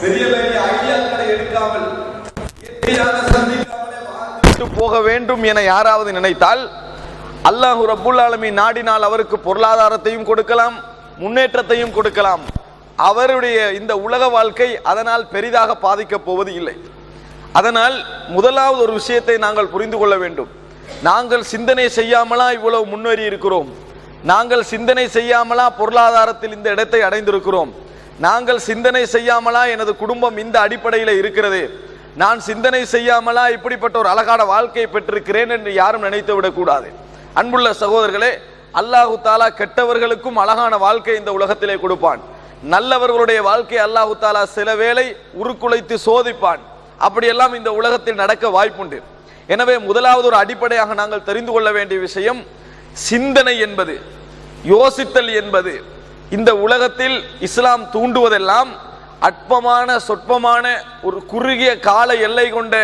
பெரிய பெரிய ஐடியாக்களை எடுக்காமல் சந்திக்காமலே போக வேண்டும் என யாராவது நினைத்தால் அல்லாஹ் ரப்புல் ஆலமீன் நாடினால் அவருக்கு பொருளாதாரத்தையும் கொடுக்கலாம், முன்னேற்றத்தையும் கொடுக்கலாம். அவருடைய இந்த உலக வாழ்க்கை அதனால் பெரிதாக பாதிக்கப் போவது இல்லை. அதனால் முதலாவது ஒரு விஷயத்தை நாங்கள் புரிந்து கொள்ள வேண்டும். நாங்கள் சிந்தனை செய்யாமலா இவ்வளவு முன்னேறி இருக்கிறோம்? நாங்கள் சிந்தனை செய்யாமலா பொருளாதாரத்தில் இந்த இடத்தை அடைந்திருக்கிறோம்? நாங்கள் சிந்தனை செய்யாமலா எனது குடும்பம் இந்த அடிப்படையில் இருக்கிறது? நான் சிந்தனை செய்யாமலா இப்படிப்பட்ட ஒரு அழகான வாழ்க்கையை பெற்றிருக்கிறேன் என்று யாரும் நினைத்து விடக்கூடாது. அன்புள்ள சகோதரர்களே, அல்லாஹு தாலா கெட்டவர்களுக்கும் அழகான வாழ்க்கை இந்த உலகத்திலே கொடுப்பான். நல்லவர்களுடைய வாழ்க்கை அல்லாஹு தாலா சில வேளை உருக்குலைத்து சோதிப்பான். அப்படியெல்லாம் இந்த உலகத்தில் நடக்க வாய்ப்புண்டு. எனவே முதலாவது ஒரு அடிப்படையாக நாங்கள் தெரிந்து கொள்ள வேண்டிய விஷயம், சிந்தனை என்பது, யோசித்தல் என்பது இந்த உலகத்தில் இஸ்லாம் தூண்டுவதெல்லாம் அற்பமான சொற்பமான ஒரு குறுகிய கால எல்லை கொண்ட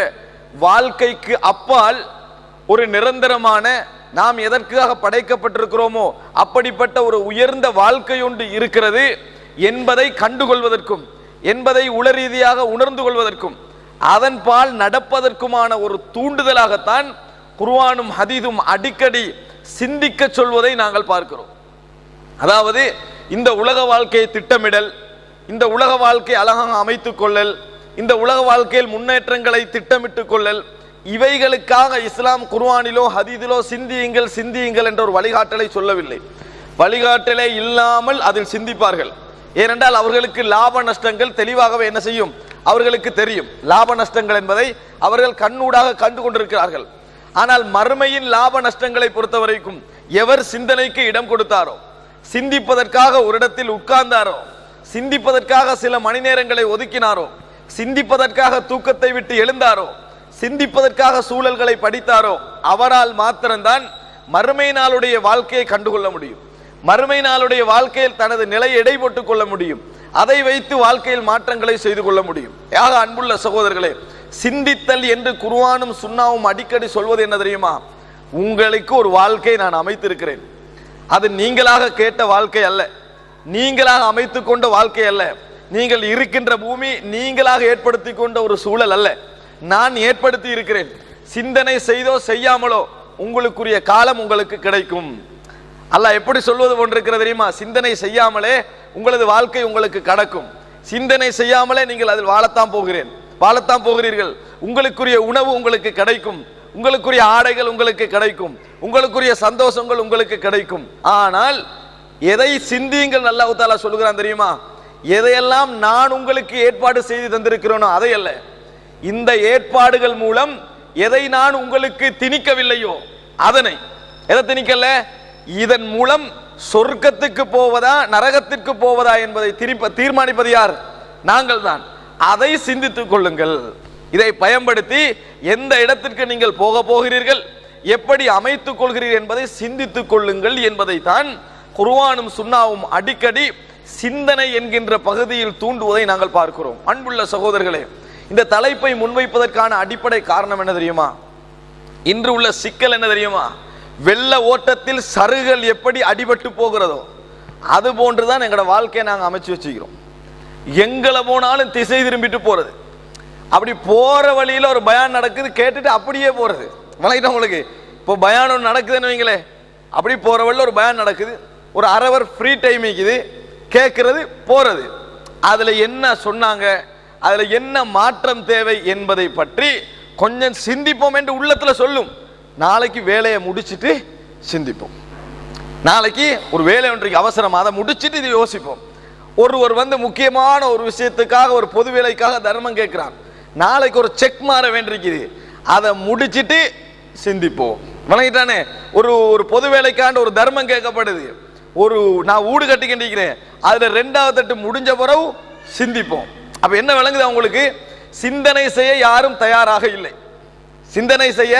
வாழ்க்கைக்கு அப்பால் ஒரு நிரந்தரமான, நாம் எதற்காக படைக்கப்பட்டிருக்கிறோமோ அப்படிப்பட்ட ஒரு உயர்ந்த வாழ்க்கை ஒன்று இருக்கிறது என்பதை கண்டுகொள்வதற்கும், என்பதை உளரீதியாக உணர்ந்து கொள்வதற்கும், அதன் பால் நடப்பதற்குமான ஒரு தூண்டுதலாகத்தான் குர்ஆனும் ஹதீஸும் அடிக்கடி சிந்திக்க சொல்வதை நாங்கள் பார்க்கிறோம். அதாவது இந்த உலக வாழ்க்கையை திட்டமிடல், இந்த உலக வாழ்க்கை அழகாக அமைத்துக் கொள்ளல், இந்த உலக வாழ்க்கையில் முன்னேற்றங்களை திட்டமிட்டுக் கொள்ளல், இவைகளுக்காக இஸ்லாம் குர்ஆனிலோ ஹதீஸிலோ சிந்தியுங்கள் சிந்தியுங்கள் என்ற ஒரு வழிகாட்டலை சொல்லவில்லை. வழிகாட்டலே இல்லாமல் அதில் சிந்திப்பார்கள். ஏனென்றால் அவர்களுக்கு லாப நஷ்டங்கள் தெளிவாகவே என்ன செய்யும், அவர்களுக்கு தெரியும். லாப நஷ்டங்கள் என்பதை அவர்கள் கண்ணூடாக கண்டு கொண்டிருக்கிறார்கள். ஆனால் மறுமையின் லாப நஷ்டங்களை பொறுத்தவரைக்கும் எவர் சிந்தனைக்கு இடம் கொடுத்தாரோ, சிந்திப்பதற்காக ஒரு இடத்தில் உட்கார்ந்தாரோ, சிந்திப்பதற்காக சில மணி நேரங்களை ஒதுக்கினாரோ, சிந்திப்பதற்காக தூக்கத்தை விட்டு எழுந்தாரோ, சிந்திப்பதற்காக சூழல்களை படித்தாரோ, அவரால் மாத்திரம்தான் மறுமை நாளுடைய வாழ்க்கையை கண்டுகொள்ள முடியும். மறுமை நாளுடைய வாழ்க்கையில் தனது நிலையை எடை போட்டுக் கொள்ள முடியும். அதை வைத்து வாழ்க்கையில் மாற்றங்களை செய்து கொள்ள முடியும். யாக அன்புள்ள சகோதரர்களே, சிந்தித்தல் என்று குர்ஆனும் சுன்னாவும் அடிக்கடி சொல்வது என்ன தெரியுமா? உங்களுக்கு ஒரு வாழ்க்கை நான் அமைத்திருக்கிறேன். அது நீங்களாக கேட்ட வாழ்க்கை அல்ல, நீங்களாக அமைத்து கொண்ட வாழ்க்கை அல்ல, நீங்கள் இருக்கின்ற பூமி நீங்களாக ஏற்படுத்தி கொண்ட ஒரு சூழல் அல்ல, நான் ஏற்படுத்தி இருக்கிறேன். சிந்தனை செய்தோ செய்யாமலோ உங்களுக்குரிய காலம் உங்களுக்கு கிடைக்கும். அல்லாஹ் எப்படி சொல்வது போன்றிருக்கிறது தெரியுமா? சிந்தனை செய்யாமலே உங்களது வாழ்க்கை உங்களுக்கு கடக்கும். சிந்தனை செய்யாமலே நீங்கள் அதில் வாழத்தான் போகிறீர்கள். உங்களுக்குரிய உணவு உங்களுக்கு கிடைக்கும், உங்களுக்குரிய ஆடைகள் உங்களுக்கு கிடைக்கும், உங்களுக்குரிய சந்தோஷங்கள் உங்களுக்கு கிடைக்கும். ஆனால் எதை சிந்தியுங்கள் அல்லாஹ் தஆலா சொல்கிறான் தெரியுமா? எதையெல்லாம் நான் உங்களுக்கு ஏற்பாடு செய்து தந்திருக்கிறேனோ அதை அல்ல. இந்த ஏற்பாடுகள் மூலம் எதை நான் உங்களுக்கு திணிக்கவில்லையோ அதனை, எதை திணிக்கல, இதன் மூலம் சொர்க்கத்துக்கு போவதா நரகத்திற்கு போவதா என்பதை தீர்மானிப்பது யார்? நாங்கள் தான். அதை சிந்தித்துக் கொள்ளுங்கள். இதை பயன்படுத்தி எந்த இடத்திற்கு நீங்கள் போக போகிறீர்கள், எப்படி அமைத்துக் கொள்கிறீர்கள் என்பதை சிந்தித்துக் கொள்ளுங்கள் என்பதைத்தான் குர்ஆனும் சுன்னாவும் அடிக்கடி சிந்தனை என்கின்ற பகுதியில் தூண்டுவதை நாங்கள் பார்க்கிறோம். அன்புள்ள சகோதரர்களே, இந்த தலைப்பை முன்வைப்பதற்கான அடிப்படை காரணம் என்ன தெரியுமா? இன்று உள்ள சிக்கல் என்ன தெரியுமா? வெள்ள ஓட்டத்தில் சருகுகள் எப்படி அடிபட்டு போகிறதோ அது போன்றுதான் எங்களோட வாழ்க்கையை நாங்கள் அமைச்சு வச்சுக்கிறோம். எங்களை போனாலும் திசை திரும்பிட்டு போறது. அப்படி போற வழியில் ஒரு பயான் நடக்குது, கேட்டுட்டு அப்படியே போறது. வணக்கம் உங்களுக்கு. இப்போ பயான் ஒன்று நடக்குதுன்னு வைங்களே, அப்படி போற வழியில் ஒரு பயான் நடக்குது, ஒரு அரை ஹவர் ஃப்ரீ டைம் இருக்குது, கேட்கறது போறது. அதுல என்ன சொன்னாங்க, அதுல என்ன மாற்றம் தேவை என்பதை பற்றி கொஞ்சம் சிந்திப்போம் என்று உள்ளத்துல சொல்லும். நாளைக்கு வேலையை முடிச்சுட்டு சிந்திப்போம். நாளைக்கு ஒரு வேலை ஒன்றைக்கு அவசரம், அதை முடிச்சுட்டு இது யோசிப்போம். ஒருவர் முக்கியமான ஒரு விஷயத்துக்காக, ஒரு பொது வேலைக்காக தர்மம் கேட்கிறான், நாளைக்கு ஒரு செக் மாற வேண்டியிருக்குது, அதை முடிச்சுட்டு சிந்திப்போம். வணங்கிட்டானே, ஒரு பொது வேலைக்காண்ட ஒரு தர்மம் கேட்கப்படுது, நான் வீடு கட்டிக்கின்றேன், அதுல 2வது தட்டு முடிஞ்ச பிறகு சிந்திப்போம். அப்ப என்ன விளங்குது உங்களுக்கு? சிந்தனை செய்ய யாரும் தயாராக இல்லை. சிந்தனை செய்ய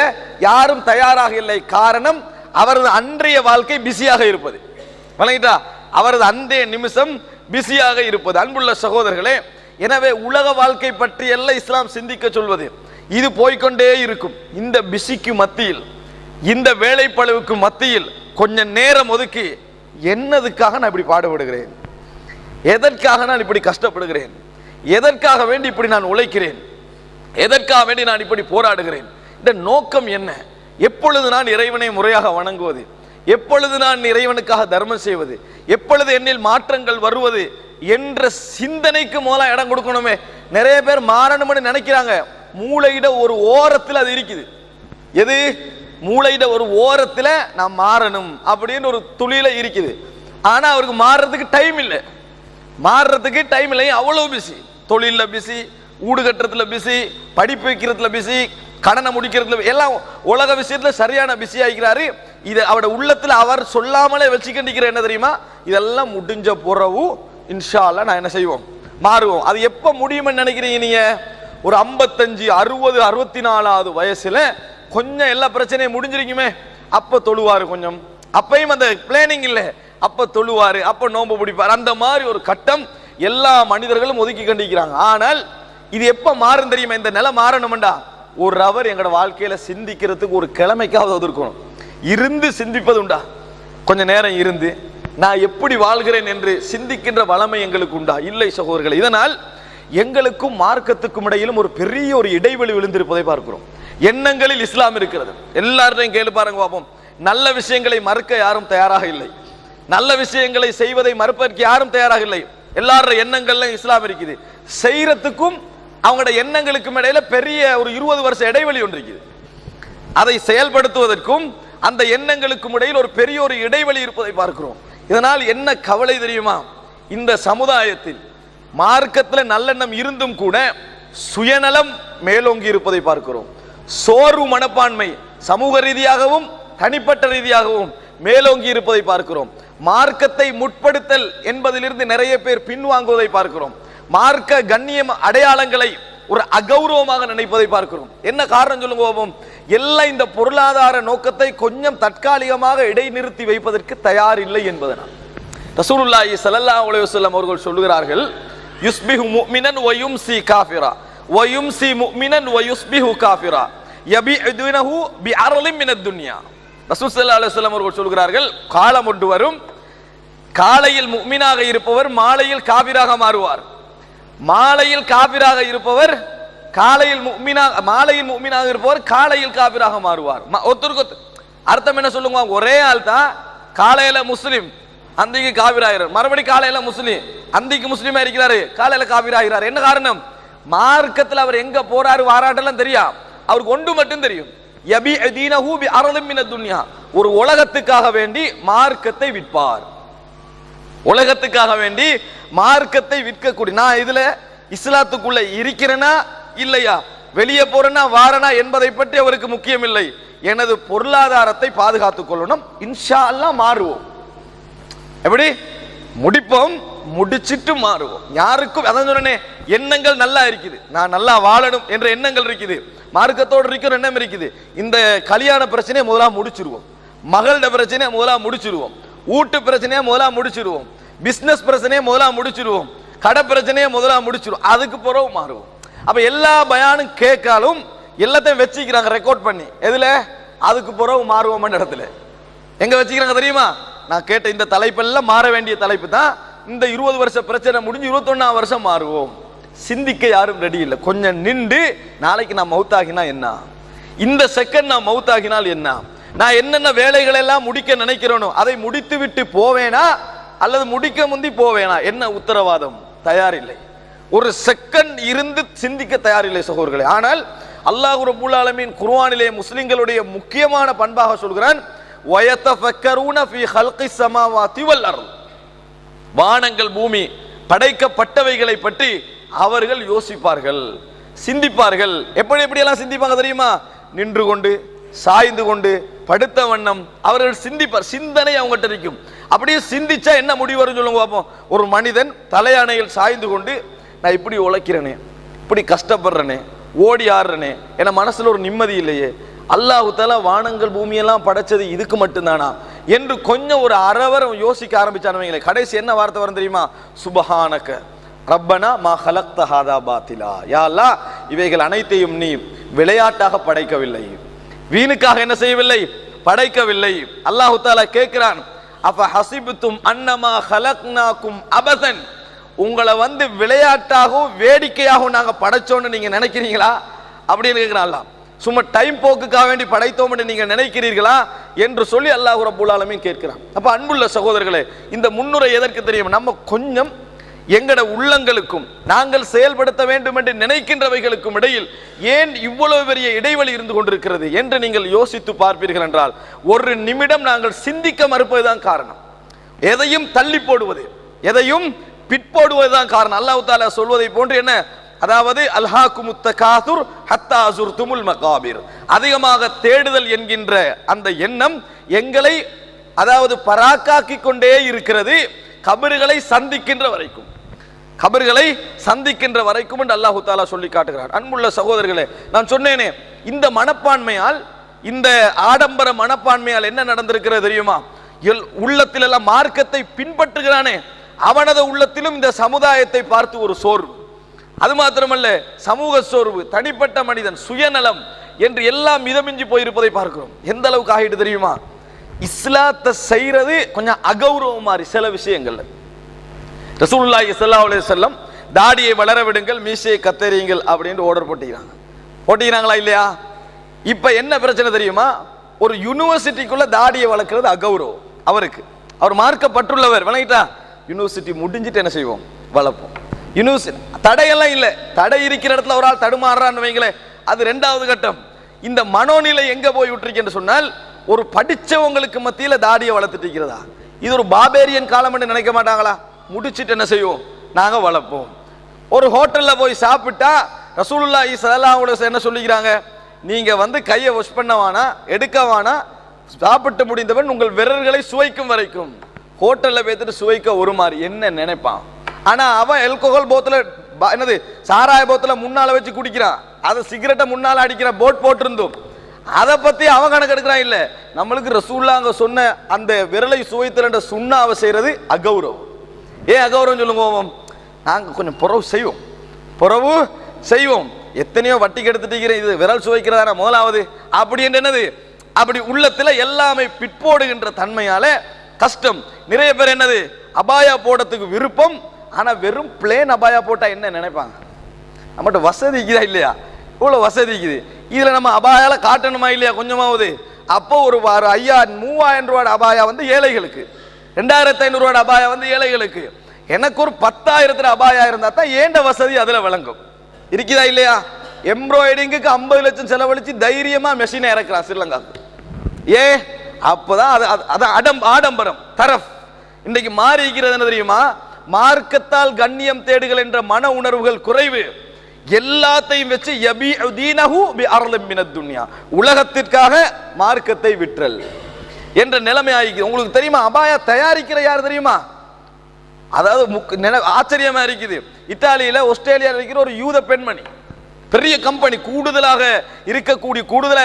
யாரும் தயாராக இல்லை. காரணம், அவரது அன்றைய வாழ்க்கை பிஸியாக இருப்பது. வணங்கிட்டா, அவரது அன்றைய நிமிஷம் பிஸியாக இருப்பது. அன்புள்ள சகோதரர்களே, எனவே உலக வாழ்க்கை பற்றி எல்லாம் இஸ்லாம் சிந்திக்க சொல்வது. இது போய்கொண்டே இருக்கும். இந்த பிஸிக்கு மத்தியில், இந்த வேலைப்பளுவுக்கு மத்தியில் கொஞ்சம் நேரம் ஒதுக்கி, என்னதுக்காக நான் இப்படி பாடுபடுகிறேன், எதற்காக நான் இப்படி கஷ்டப்படுகிறேன், எதற்காக வேண்டி இப்படி நான் உழைக்கிறேன், எதற்காக வேண்டி நான் இப்படி போராடுகிறேன், இந்த நோக்கம் என்ன, எப்பொழுது நான் இறைவனை முறையாக வணங்குவது, எப்பொழுது நான் இறைவனுக்காக தர்மம் செய்வது, எப்பொழுது என்னில் மாற்றங்கள் வருவது என்ற சிந்தனைக்கு முதல்ல இடம் கொடுக்கணுமே. நிறைய பேர் மாறணும்னு நினைக்கிறாங்க, மூளையிட ஒரு ஓரத்தில் அது இருக்குது. எது? மூளையிட ஒரு ஓரத்தில் நான் மாறணும் அப்படின்னு ஒரு துளியில இருக்குது. ஆனா அவருக்கு மாறுறதுக்கு டைம் இல்லை, மாறுறதுக்கு டைம் இல்லை. அவ்வளவு பிஸி, தொழில பிஸி, ஊடு கட்டுறதுல பிஸி, படிப்பு வைக்கிறதுல பிஸி, கடனை முடிக்கிறதுல, எல்லாம் உலக விஷயத்துல சரியான பிஸி ஆகிக்கிறாரு. இது அவருடைய உள்ளத்துல அவர் சொல்லாமலே வச்சுக்கிற என்ன தெரியுமா, இதெல்லாம் முடிஞ்ச பிறகு இன்ஷா அல்லாஹ் நான் என்ன செய்வோம், மாறுவோம். அது எப்ப முடியும்னு நினைக்கிறீங்க நீங்க? ஒரு 55, 60, 64வது வயசுல கொஞ்சம் எல்லா பிரச்சனையும் முடிஞ்சிருக்குமே, அப்ப தொழுவாரு. கொஞ்சம் அப்பயும் அந்த பிளானிங் இல்லை, அப்ப தொழுவாரு, அப்ப நோன்பு பிடிப்பாரு. அந்த மாதிரி ஒரு கட்டம் எல்லா மனிதர்களும் ஒதுக்கி கண்டிக்கிறாங்க. ஆனால் இது எப்ப மாறும் தெரியுமா? இந்த நிலை மாறணும்டா ஒரு அவர் எங்களோட வாழ்க்கையில சிந்திக்கிறதுக்கு ஒரு கிழமைக்காவது இருக்கணும். இருந்து சிந்திப்பது உண்டா? கொஞ்ச நேரம் இருந்து நான் எப்படி வாழ்கிறேன் என்று சிந்திக்கின்ற வளமை எங்களுக்கு உண்டா? இல்லை சகோதரர்களே. இதனால் எங்களுக்கும் மார்க்கத்துக்கும் இடையிலும் ஒரு பெரிய ஒரு இடைவெளி விழுந்திருப்பதை பார்க்கிறோம். எண்ணங்களில் இஸ்லாம் இருக்கிறது. எல்லார்ட்டையும் கேளு பாருங்க பாப்போம். நல்ல விஷயங்களை மறுக்க யாரும் தயாராக இல்லை, நல்ல விஷயங்களை செய்வதை மறுப்பதற்கு யாரும் தயாராக இல்லை. எல்லாரோட எண்ணங்கள்ல இஸ்லாம் இருக்குது. செய்யறதுக்கும் அவங்களோட எண்ணங்களுக்கும் இடையில பெரிய ஒரு 20 வருஷ இடைவெளி ஒன்று இருக்குது. அதை செயல்படுத்துவதற்கும் அந்த எண்ணங்களுக்கும் இடையில் ஒரு பெரிய ஒரு இடைவெளி இருப்பதை பார்க்கிறோம். இதனால் என்ன கவலை தெரியுமா? இந்த சமுதாயத்தில் மார்க்கத்தில் நல்லெண்ணம் இருந்தும் கூட சுயநலம் மேலோங்கி இருப்பதை பார்க்கிறோம். சோர்வு மனப்பான்மை சமூக ரீதியாகவும் தனிப்பட்ட ரீதியாகவும் மேலோங்கி இருப்பதை பார்க்கிறோம். மார்க்கத்தை முற்படுத்தல் என்பதிலிருந்து நிறைய பேர் பின்வாங்குவதை பார்க்கிறோம். மார்க்க கண்ணியம் அடையாளங்களை ஒரு அகௌரவமாக நினைப்பதை பார்க்கிறோம். என்ன காரணம் சொல்லுங்க பாப்போம்? எல்லாம் இந்த பொருளாதார நோக்கத்தை கொஞ்சம் தற்காலிகமாக இடைநிறுத்தி வைப்பதற்கு தயார் இல்லை என்பதனால். ரசூலுல்லாஹி ஸல்லல்லாஹு அலைஹி வஸல்லம் அவர்கள் சொல்லுகிறார்கள், யுஸ்பிஹு முஃமினன் வ யும்சி காஃபிரா வ யும்சி முஃமினன் வ யுஸ்பிஹு காஃபிரா யபிஉதுனஹு பிஅர்லின் மினத் துன்யா. ரசூல் ஸல்லல்லாஹு அலைஹி வஸல்லம் அவர்கள் சொல்கிறார்கள், காலம் ஒன்று வரும், காலையில் முஃமினாக இருப்பவர் மாலையில் காபிராக மாறுவார், மாலையில் காபிராக இருப்பவர் காலையில் முஃமினாக, மாலையில் முஃமினாக இருப்பவர் காலையில் காபிராக மாறுவார். ஒருத்தருக்கு அர்த்தம் என்ன சொல்லுங்க? ஒரே ஆள் தான் காலையில முஸ்லிம் அந்திக்கு காபிராகிறார், மறுபடி காலையில முஸ்லிம் அந்திக்கு முஸ்லிமா இருக்கிறாரு, காலையில காபிராகிறார். என்ன காரணம்? மார்க்கத்தில் அவர் எங்க போறாரு வாராட்டெல்லாம் தெரியும், அவருக்கு ஒன்று மட்டும் தெரியும், யபிஉதீனஹு பிஅர்லின் மினத் துன்யா. ஒரு உலகத்துக்காக வேண்டி மார்க்கத்தை விற்பார், உலகத்துக்காக வேண்டி மார்க்கத்தை விற்கக்கூடிய. நான் இதுல இஸ்லாத்துக்குள்ள இருக்கிறேனா இல்லையா, வெளியே போறேனா வாரனா என்பதை பற்றி அவருக்கு முக்கியம் இல்லை. எனது பொருளாதாரத்தை பாதுகாத்துக் கொள்ளணும், இன்ஷா அல்லாஹ் மாறுவோம். எப்படி முடிப்போம்? முடிச்சிட்டு மாறுவோம். யாருக்கும் அதான் சொன்னே, எண்ணங்கள் நல்லா இருக்குது, நான் நல்லா வாழணும் என்ற எண்ணங்கள் இருக்குது, மார்க்கத்தோடு இருக்கிற எண்ணம் இருக்குது. இந்த கல்யாண பிரச்சனையை முதலா முடிச்சிருவோம், மகளோட பிரச்சனையை முதலா முடிச்சிருவோம், வீட்டு பிரச்சனையை முதலா முடிச்சிருவோம், பிசினஸ் பிரச்சனையை முதலா முடிச்சிருவோம், கடை பிரச்சனையை முதலா முடிச்சிருவோம், அதுக்கு பிறகு மாறுவோம். அப்ப எல்லா பயானும் கேட்காலும் எல்லாத்தையும் வச்சுக்கிறாங்க ரெக்கார்ட் பண்ணி. எதுல? அதுக்கு பிறகு மாறுவோம் இடத்துல. எங்க வச்சுக்கிறாங்க தெரியுமா? நான் கேட்ட இந்த தலைப்பெல்லாம் மாற வேண்டிய தலைப்பு தான். இந்த 20 வருஷ பிரச்சனை முடிஞ்சு 21ஆம் வருஷம் மாறுவோம். சிந்திக்க யாரும் ரெடி இல்லை. கொஞ்சம் நின்று நாளைக்கு நான் மவுத்தாகினா என்ன, இந்த செகண்ட் நான் மவுத்தாகினால் என்ன, நான் என்னென்ன வேலைகளை எல்லாம் முடிக்க நினைக்கிறேனோ அதை முடித்து விட்டு போவேனா அல்லது முடிக்க முந்தி போவேனா, என்ன உத்தரவாதம்? தயாரில்லை. ஒரு செகண்ட் இருந்து சிந்திக்க தயாரில்லை சகோதரர்களே. ஆனால் அல்லாஹ் ரப்பல் ஆலமீன் குர்ஆனிலே முஸ்லிம்களுடைய முக்கியமான பண்பாக சொல்கிறான், வயதஃபக்கரூன ஃபீ ஹல்கிஸ் ஸமாவாதி வல் அர்த். வானங்கள் பூமி படைக்கப்பட்டவைகளை பற்றி அவர்கள் யோசிப்பார்கள், சிந்திப்பார்கள். எப்படி எப்படியெல்லாம் சிந்திப்பாங்க தெரியுமா? நின்று கொண்டு, சாய்ந்து கொண்டு, படுத்த வண்ணம் அவர்கள் சிந்திப்பார். சிந்தனை அவங்ககிட்ட இருக்கும். அப்படியே சிந்திச்சா என்ன முடிவு வரும் சொல்லுங்க பார்ப்போம். ஒரு மனிதன் தலையணையில் சாய்ந்து கொண்டு, நான் இப்படி உழைக்கிறேனே, இப்படி கஷ்டப்படுறேனே, ஓடி ஆடுறேனே, என மனசுல ஒரு நிம்மதி இல்லையே, அல்லாஹு தஆலா வானங்கள் பூமியெல்லாம் படைச்சது இதுக்கு மட்டும்தானா என்று கொஞ்சம் ஒரு அரவரம் யோசிக்க ஆரம்பிச்சானுவீங்களே, கடைசி என்ன வார்த்தை வரும் தெரியுமா? சுபஹானக ரப்பனா மா ஹலக்த ஹாதா பாத்திலா. யா அல்லாஹ், இவைகள் அனைத்தையும் நீ விளையாட்டாக படைக்கவில்லை, வீணுக்காக என்ன செய்யவில்லை, படைக்கவில்லை. அல்லாஹு தஆலா கேட்கிறான், அஃப ஹஸிப்தும் அன்னமா ஹலக்னாகும் அபஸன், உங்களை வந்து விளையாட்டாகவும் வேடிக்கையாகவும் நாங்க படைச்சோன்னு நீங்க நினைக்கிறீங்களா அப்படின்னு கேட்கிறான். சும்மா டைம் போக்குக்காக வேண்டி படைத்தோம் என்று நீங்க நினைக்கிறீர்களா என்று சொல்லி அல்லாஹ் ரப்பல் ஆலமீன் கேட்கிறான். அப்ப அன்புள்ள சகோதரர்களே, இந்த முன்னுரை எதற்கு தெரியும்? நம்ம கொஞ்சம் எங்கட உள்ளங்களுக்கும் நாங்கள் செயல்படுத்த வேண்டும் என்று நினைக்கின்றவைகளுக்கும் இடையில் ஏன் இவ்வளவு பெரிய இடைவெளி இருந்து கொண்டிருக்கிறது என்று நீங்கள் யோசித்து பார்ப்பீர்கள் என்றால், ஒரு நிமிடம் நாங்கள் சிந்திக்க மறுப்பதுதான் காரணம். எதையும் தள்ளி போடுவது, எதையும் பிற்போடுவதுதான் காரணம். அல்லாஹ் தஆலா சொல்வதை போன்று என்ன, அதாவது அல்ஹாக்குமுத் தகாசுர் ஹத்தா ஸுர்துமுல் மகாபிர், அதிகமாக தேடுதல் என்கின்ற அந்த எண்ணம் எங்களை அதாவது பராக்காக்கி கொண்டே இருக்கிறது கபறுகளை சந்திக்கின்ற வரைக்கும், கபறுகளை சந்திக்கின்ற வரைக்கும் என்று அல்லாஹ் தஆலா சொல்லி காட்டுகிறார். அன்புள்ள சகோதரர்களே, நான் சொன்னேனே, இந்த மனப்பான்மையால், இந்த ஆடம்பர மனப்பான்மையால் என்ன நடந்திருக்கிறது தெரியுமா? உள்ளத்தில் எல்லாம் மார்க்கத்தை பின்பற்றுகிறானே அவனது உள்ளத்திலும் இந்த சமுதாயத்தை பார்த்து ஒரு சோர்வு, அது மாத்திரமல்ல சமூக சோர்வு, தனிப்பட்ட மனிதன் சுயநலம் என்று எல்லாம் மிதமிஞ்சி போயிருப்பதை பார்க்கிறோம். எந்த அளவுக்கு ஆகிட்டு தெரியுமா? இஸ்லாத்தை செய்யறது கொஞ்சம் அகௌரவம் மாதிரி சில விஷயங்கள்ல. ரசூலுல்லாஹி ஸல்லல்லாஹு அலைஹி வஸல்லம் தாடியை வளர விடுங்கள், மீசையை கத்தரியுங்கள் அப்படின்னு ஆர்டர் போட்டிக்கிறாங்களா இல்லையா? இப்ப என்ன பிரச்சனை தெரியுமா? ஒரு யூனிவர்சிட்டிக்குள்ள தாடியை வளர்க்கிறது அகௌரவம். அவருக்கு, அவர் மார்க்கப்பட்டுள்ளவர், விளங்கிட்டா? யூனிவர்சிட்டி முடிஞ்சிட்டு என்ன செய்வோம்? வளர்ப்போம். யூனிவர்சிட்டி தடையெல்லாம் இல்லை, தடை இருக்கிற இடத்துல ஒரு ஆள் தடுமாறுறான்னு வைங்களேன், அது ரெண்டாவது கட்டம். இந்த மனோநிலை எங்க போய் விட்டுருக்கேன்னு சொன்னால், ஒரு படிச்சவங்களுக்கு மத்தியில தாடியை வளர்த்துட்டு இருக்கிறதா? இது ஒரு பாபேரியன் காலம் என்று நினைக்க மாட்டாங்களா? முடிச்சிட்டு என்ன செய்வோம்? நாங்க வளர்ப்போம். ஒரு ஹோட்டல்ல போய் சாப்பிட்டா ரசூலுல்லாஹி ஸல்லல்லாஹு அலைஹி வஸல்லம் என்ன சொல்லிக்கிறாங்க? நீங்க வந்து கையை வாஷ் பண்ணவானா, எடுக்கவானா, சாப்பிட்டு முடிந்தவன் உங்கள் விரல்களை சுவைக்கும் வரைக்கும். ஹோட்டல்ல போய்த்துட்டு சுவைக்க ஒரு மாதிரி என்ன நினைப்பான்? ஆனா அவன் ஆல்கஹால் போத்தல, என்னது சாராய போத்தல முன்னால வச்சு குடிக்கிறான், அதை சிகரெட்டை முன்னால அடிக்கிற போட் போட்டிருந்தோம், அதை பத்தி அவன் கணக்கு எடுக்கிறான். இல்ல, நம்மளுக்கு ரசூலுல்லாஹ் அங்க சொன்ன அந்த விரலை சுவைத்தல் என்ற சுண்ணாவை செய்யறது அகௌரவம். ஏன் அகௌரவம் சொல்லுங்க? நாங்க கொஞ்சம் புறவு செய்வோம். எத்தனையோ வட்டிக்கு எடுத்துட்டு இது விரல் சுவைக்கிறதான முதலாவது அப்படி என்று என்னது, அப்படி உள்ளத்துல எல்லாமே பிற்போடுகின்ற தன்மையால கஷ்டம். நிறைய பேர் என்னது, அபாயா போடுறதுக்கு விருப்பம், ஆனா வெறும் பிளேன் அபாயா போட்டா என்ன நினைப்பாங்க? நம்மகிட்ட வசதி இருக்குதா இல்லையா? இவ்வளவு வசதி இருக்குது, இதுல நம்ம அபாயால காட்டணுமா இல்லையா கொஞ்சமாவது? அப்போ ஒரு 3000 ரூபாய் அபாயா வந்து ஏழைகளுக்கு, 2500 ரூபாய் அபாயா வந்து ஏழைகளுக்கு. எனக்கு ஒரு 10,000 அபாயா இருந்தா தான் ஏண்ட வசதி அதுல விளங்கும். இருக்குதா இல்லையா? எம்ப்ராய்டிங்குக்கு 50 லட்சம் செலவழிச்சு தைரியமா மெஷினை இறக்கலாம் ஸ்ரீலங்காக்கு. ஏன்? அப்பதான் அது ஆடம்பரம், தரஃப். இன்னைக்கு மாறி இருக்கிறது என்ன தெரியுமா? மார்க்கத்தால் கண்ணியம் தேடுகள் என்ற மன உணர்வுகள் குறைவு. எல்லாத்தையும் வச்சு உலகத்திற்காக மார்க்கத்தை விற்றல் என்ற நிலைமை ஆகி. உங்களுக்கு தெரியுமா, அபாயா தயாரிக்கிற யார் தெரியுமா? அதாவது ஆச்சரியமா இருக்குது, இத்தாலியில ஆஸ்திரேலியாவில் இருக்கிற ஒரு யூத பெண்மணி, பெரிய கம்பெனி, கூடுதலாக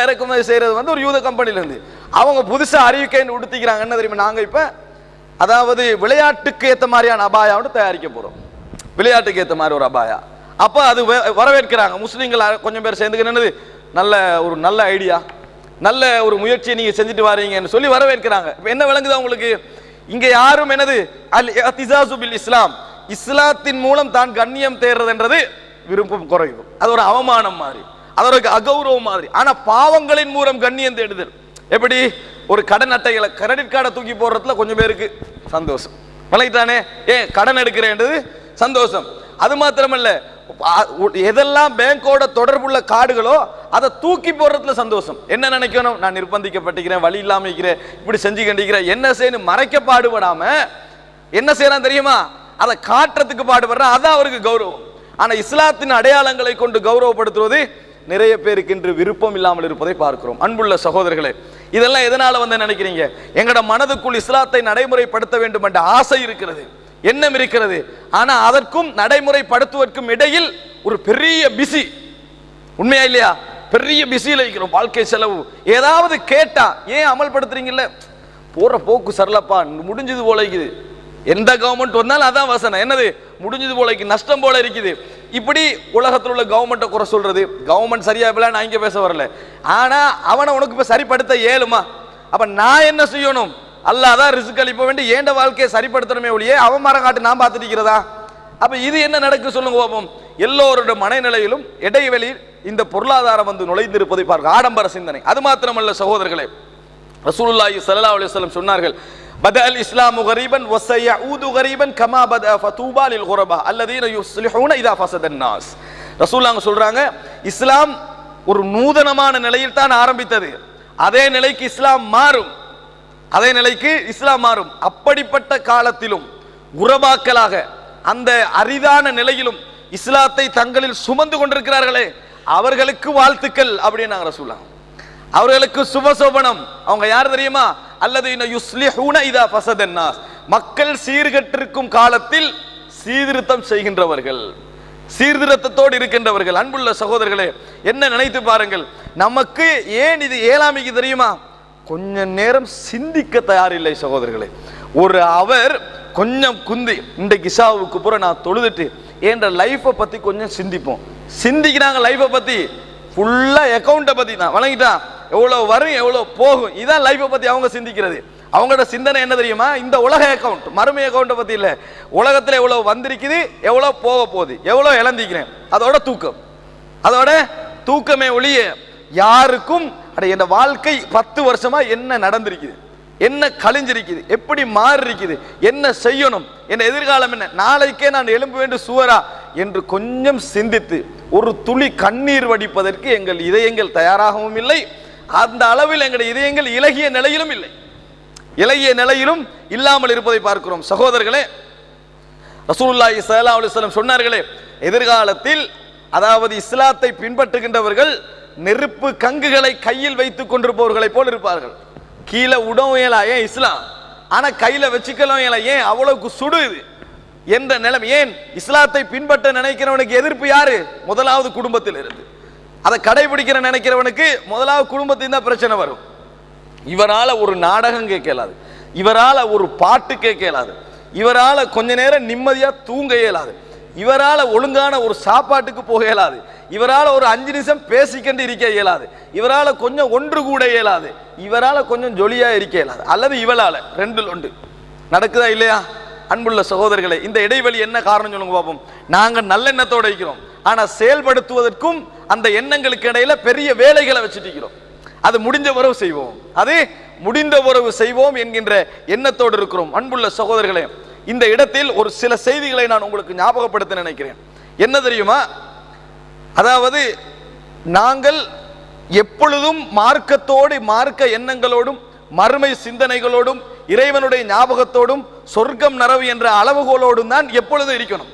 இறக்குமதி செய்யறது வந்து ஒரு யூத கம்பெனில இருந்து அவங்க புதுசா அறிவிக்கை உடுத்திக்கிறாங்க. என்ன தெரியுமா? நாங்க இப்ப அதாவது விளையாட்டுக்கு ஏற்ற மாதிரியான அபாயா தயாரிக்க போறோம், விளையாட்டுக்கு ஏற்ற மாதிரி ஒரு அபாயா. அப்ப அது வரவேற்கிறாங்க முஸ்லீம்கள் கொஞ்சம் பேர் சேர்ந்துக்கிறது. நல்ல ஐடியா, நல்ல ஒரு முயற்சியை நீங்க செஞ்சுட்டு வாரீங்கன்னு சொல்லி வரவேற்கிறாங்க. என்ன விளங்குதா உங்களுக்கு? இங்க யாரும் என்னது அல்-இஅ்திஸாஸு பில் இஸ்லாம், இஸ்லாத்தின் மூலம் தான் கண்ணியம் தேடுறதுன்றது விருப்பம் குறைவு, அது ஒரு அவமானம் மாதிரி, அது ஒரு அகௌரவம் மாதிரி. ஆனா பாவங்களின் மூலம் கண்ணியம் தேடுதல் எப்படி? ஒரு கடன் அட்டைகளை, கிரெடிட் கார்டை தூக்கி போடுறதுல கொஞ்சம் பேருக்கு சந்தோஷம், விளங்கிட்டானே? கடன் எடுக்கிறேன்றது சந்தோஷம். அது மாத்திரமல்ல, எதெல்லாம் பேங்கோட தொடர்புள்ள கார்டுகளோ அதை தூக்கி போடுறதுல சந்தோஷம். என்ன நினைக்கணும்? நான் நிர்பந்திக்கப்பட்டிருக்கிறேன், வழி இல்லாம இருக்கிறேன், இப்படி செஞ்சு கண்டிக்கிறேன், என்ன செய்யணும் மறைக்க பாடுபடாம என்ன செய்யறான் தெரியுமா? அதை காட்டுறதுக்கு பாடுபடுறான், அதான் அவருக்கு கௌரவம். ஆனா இஸ்லாத்தின் அடையாளங்களை கொண்டு கௌரவப்படுத்துவது நிறைய பேருக்கு இன்று விருப்பம் இல்லாமல் இருப்பதை பார்க்கிறோம். அன்புள்ள சகோதரர்களே, இதெல்லாம் எதனால வந்து நினைக்கிறீங்க? எங்கட மனதுக்குள் இஸ்லாத்தை நடைமுறைப்படுத்த வேண்டும் என்ற ஆசை இருக்கிறது, எண்ணம் இருக்கிறது. ஆனா அதற்கும் நடைமுறைப்படுத்துவதற்கும் இடையில் ஒரு பெரிய பிசி, உண்மையா இல்லையா? பெரிய பிசியில இருக்கிறோம். வாழ்க்கை செலவு ஏதாவது கேட்டா ஏன் அமல்படுத்துறீங்கல்ல, போற போக்கு சரளப்பா, முடிஞ்சது போல இருக்குது. எந்த கவர்மெண்ட் வந்தாலும் அதான் வசனம், என்னது முடிஞ்சது போல நஷ்டம் போல இருக்குது. இப்படி உலகத்தில் உள்ள கவர்மெண்ட்டை குறை சொல்றது, கவர்மெண்ட் சரியா இப்ப நான் இங்க பேச வரல, ஆனா அவனை உனக்கு இப்ப சரிப்படுத்த இயலுமா? அப்ப நான் என்ன செய்யணும்? அல்லாஹ் தான் ரிஸ்க் அளிப்ப வேண்டி ஏண்ட வாழ்க்கையை சரிப்படுத்தணுமே ஒழிய அவன் மரம் காட்டு நான் பார்த்துட்டு இருக்கிறதா? அப்ப இது என்ன நடக்கு சொல்லுங்க பாப்போம். எல்லோருடைய மனநிலையிலும் இடைவெளி இந்த பொருளாதாரம் வந்து நுழைந்திருப்பதை பார்க்க ஆடம்பர சிந்தனை. அது மாத்திரமல்ல சகோதரர்களே, ரசூலுல்லாஹி ஸல்லல்லாஹு அலைஹி வஸல்லம் சொன்னார்கள், பதல் இஸ்லாமு கரீபன் வஸயஊது கரீபன் கமா பத ஃபதூபா லில் குரபா அல்லதீன யுஸ்லிஹூன இதா ஃபஸதன் நாஸ். ரசூலுல்லாஹ் சொல்றாங்க, இஸ்லாம் ஒரு நூதனமான நிலையில் தான் ஆரம்பித்தது, அதே நிலைக்கு இஸ்லாம் மாறும், அதே நிலைக்கு இஸ்லாம் மாறும். அப்படிப்பட்ட காலத்திலும் குரபாக்களாக அந்த அரிதான நிலையிலும் இஸ்லாத்தை தங்களில் சுமந்து கொண்டிருக்கிறார்களே, அவர்களுக்கு வாழ்த்துக்கள் அப்படின்னு நாங்க ரசூலுல்லாஹ். அவர்களுக்கு சுபசோபனம். அவங்க யார் தெரியுமா? அல்லதீன யுஸ்லிஹூன இதா ஃபஸதன் நாஸ், மக்கள் சீர்கெட்டிருக்கும் காலத்தில் சீர்திருத்தம் செய்கின்றவர்கள், சீர்திருத்தத்தோடு இருக்கின்றவர்கள். அன்புள்ள சகோதரர்களே, என்ன நினைத்து பாருங்கள், நமக்கு ஏன் இது ஏழாமைக்கு தெரியுமா? கொஞ்ச நேரம் சிந்திக்க தயாரில்லை சகோதரர்களே. ஒரு அவர் கொஞ்சம் குந்தி இன்றைக்கு இஷாவுக்கு பூரா நான் தொழுதுட்டு என்ற லைஃபை பத்தி கொஞ்சம் சிந்திப்போம். சிந்திக்கிறாங்க லைஃபை பத்தி, ஃபுல்லா அக்கௌண்ட்டை பத்தி தான் வழங்கிட்டான், எவ்வளவு வரும் எவ்வளவு போகும், இதான் லைஃபை பத்தி அவங்க சிந்திக்கிறது. அவங்களோட சிந்தனை என்ன தெரியுமா? இந்த உலக அக்கௌண்ட், மறுமை அக்கௌண்ட்டை பத்தி இல்ல, உலகத்துல எவ்வளவு வந்திருக்குது, எவ்வளவு போக போகுது, எவ்வளவு இழந்திக்கிறேன், அதோட தூக்கம், அதோட தூக்கமே ஒழிய யாருக்கும் அட என் வாழ்க்கை 10 வருஷமா என்ன நடந்திருக்குது, என்ன கழிஞ்சிருக்குது, எப்படி மாறி இருக்குது, என்ன செய்யணும், என் எதிர்காலம் என்ன, நாளைக்கே நான் எழும்ப வேண்டும் சுவரா என்று கொஞ்சம் சிந்தித்து ஒரு துளி கண்ணீர் வடிப்பதற்கு எங்கள் இதயங்கள் தயாராகவும் இல்லை. அந்த அளவில் எங்கள் இதயங்கள் இலகிய நிலையிலும் இல்லை, இலகிய நிலையிலும் இல்லாமல் இருப்பதை பார்க்கிறோம். சகோதரர்களே, ரசூலுல்லாஹி ஸல்லல்லாஹு அலைஹி வஸல்லம் சொன்னார்களே, எதிர்காலத்தில் அதாவது இஸ்லாத்தை பின்பற்றுகின்றவர்கள் நெருப்பு கங்குகளை கையில் வைத்துக் கொண்டிருப்பவர்களை போல் இருப்பார்கள். கீழே உடவும் இயலா, ஏன் இஸ்லாம், ஆனா கையில வச்சுக்கலாம் இயலா, ஏன் அவ்வளவுக்கு சுடுது என்ற நிலைமை. ஏன் இஸ்லாத்தை பின்பற்ற நினைக்கிறவனுக்கு எதிர்ப்பு யாரு? முதலாவது குடும்பத்தில் இருந்து. அதை கடைபிடிக்கிற நினைக்கிறவனுக்கு முதலாவது குடும்பத்தின் தான் பிரச்சனை வரும். இவரால ஒரு நாடகம் கேட்க இயலாது, இவரால ஒரு பாட்டு கேட்க இயலாது, இவரால கொஞ்ச நேரம் நிம்மதியா தூங்க இயலாது, இவரால ஒழுங்கான ஒரு சாப்பாட்டுக்கு போக இயலாது, இவரால ஒரு 5 நிமிஷம் பேசிக்கொண்டு இருக்க இயலாது, இவரால கொஞ்சம் ஒன்று கூட இயலாது, இவரால கொஞ்சம் ஜொலியா இருக்க இயலாது, அல்லது இவளால ரெண்டில் ஒன்று நடக்குதா இல்லையா? அன்புள்ள சகோதரர்களே, இந்த இடைவெளி என்ன காரணம் சொல்லுங்க பாப்போம். நாங்க நல்லெண்ணத்தோட இருக்கிறோம், ஆனா செயல்படுத்துவதற்கும் அந்த எண்ணங்களுக்கு இடையில பெரிய வேலைகளை வச்சுட்டு இருக்கிறோம். அது முடிஞ்ச உறவு செய்வோம், அது முடிந்த உறவு செய்வோம் என்கின்ற எண்ணத்தோடு இருக்கிறோம். அன்புள்ள சகோதரர்களே, இந்த இடத்தில் ஒரு சில செய்திகளை நான் உங்களுக்கு ஞாபகப்படுத்த நினைக்கிறேன். என்ன தெரியுமா? அதாவது நாங்கள் எப்பொழுதும் மார்க்கத்தோடு, மார்க்க எண்ணங்களோடும், மறுமை சிந்தனைகளோடும், இறைவனுடைய ஞாபகத்தோடும், சொர்க்கம் நரவு என்ற அளவுகோலோடும் தான் எப்பொழுதும் இருக்கணும்.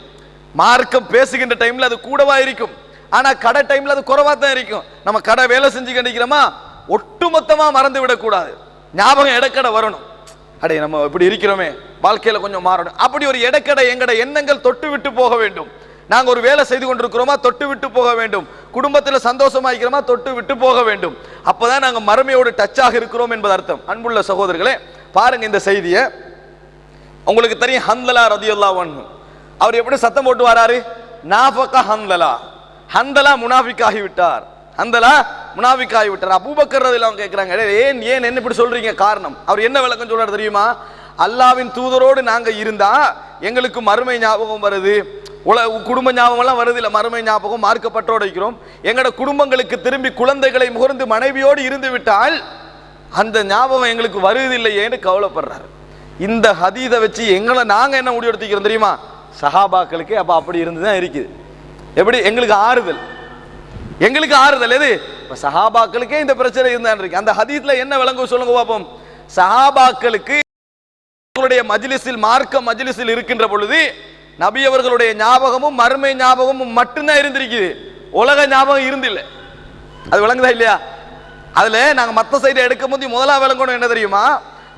மார்க்கம் பேசுகின்ற டைம்ல அது கூடவா இருக்கும், ஆனா கடை டைம்ல அது குறைவா தான் இருக்கும். நம்ம கடை வேலை செஞ்சு கண்டிக்கிறோமா, ஒட்டுமொத்தமா மறந்து விடக்கூடாது, ஞாபகம் இடக்கடை வரணும். அடே நம்ம இப்படி இருக்கிறோமே, வாழ்க்கையில கொஞ்சம் மாறணும், அப்படி ஒரு இடக்கடை எங்கட எண்ணங்கள் தொட்டு விட்டு போக வேண்டும். நாங்க ஒரு வேலை செய்து கொண்டிருக்கிறோமா, தொட்டு விட்டு போக வேண்டும். குடும்பத்தில் சந்தோஷமா இருக்கிறோமா, தொட்டு விட்டு போக வேண்டும். அப்பதான் நாங்க மறுமையோடு டச்சாக இருக்கிறோம் என்பது அர்த்தம். அன்புள்ள சகோதரர்களே, பாருங்க இந்த செய்தியை. உங்களுக்கு தெரியும் ஹந்தலா ரலியல்லாஹு அன்ஹு, அவர் எப்படி சத்தம் போட்டு வராரு? நாஃபக ஹந்தலா, ஹந்தலா முனாஃபிக் ஆகிவிட்டார், ஹந்தலா முனாஃபிக் ஆகிவிட்டார். அபூபக்கர் ரலியல்லாஹு அன்ஹு கேட்கிறாங்க, ஏன் ஏன் என்ன இப்படி சொல்றீங்க, காரணம்? அவர் என்ன விளக்கம் சொல்றாரு தெரியுமா? அல்லாஹ்வின் தூதரோடு நாங்க இருந்தா எங்களுக்கு மறுமை ஞாபகம் வருது, குடும்ப ஞாபகம் எல்லாம் வருது இல்ல, மறுமை ஞாபகம், மார்க்கப்பட்டோடு இருக்கிறோம். எங்களோட குடும்பங்களுக்கு திரும்பி குழந்தைகளை முகர்ந்து மனைவியோடு இருந்து விட்டால் அந்த ஞாபகம் எங்களுக்கு வருவதில்லையேன்னு கவலைப்படுறாரு. இந்த ஹதீதை வச்சு எங்களை நாங்க என்ன முடிவெடுத்துக்கிறோம் தெரியுமா? சஹாபாக்களுக்கு அப்ப அப்படி இருந்துதான் இருக்குது. எப்படி எங்களுக்கு ஆறுதல், எங்களுக்கு ஆறுதல் எது? சஹாபாக்களுக்கே இந்த பிரச்சனை இருந்தான் இருக்கு. அந்த ஹதீஸ்ல என்ன விளங்கு சொல்லுங்க பாப்போம். சஹாபாக்களுக்கு மஜ்லிஸில், மார்க்க மஜ்லிஸில் இருக்கின்ற பொழுது நபி அவர்களுடைய ஞாபகமும் மறுமை ஞாபகமும் மட்டும்தான் இருந்திருக்குது, உலக ஞாபகம் இருந்தில்லை. அது விளங்குதா இல்லையா? அதுல நாங்க மத்த சைடு எடுக்கும் போது முதலாவது விளங்கணும் என்ன தெரியுமா?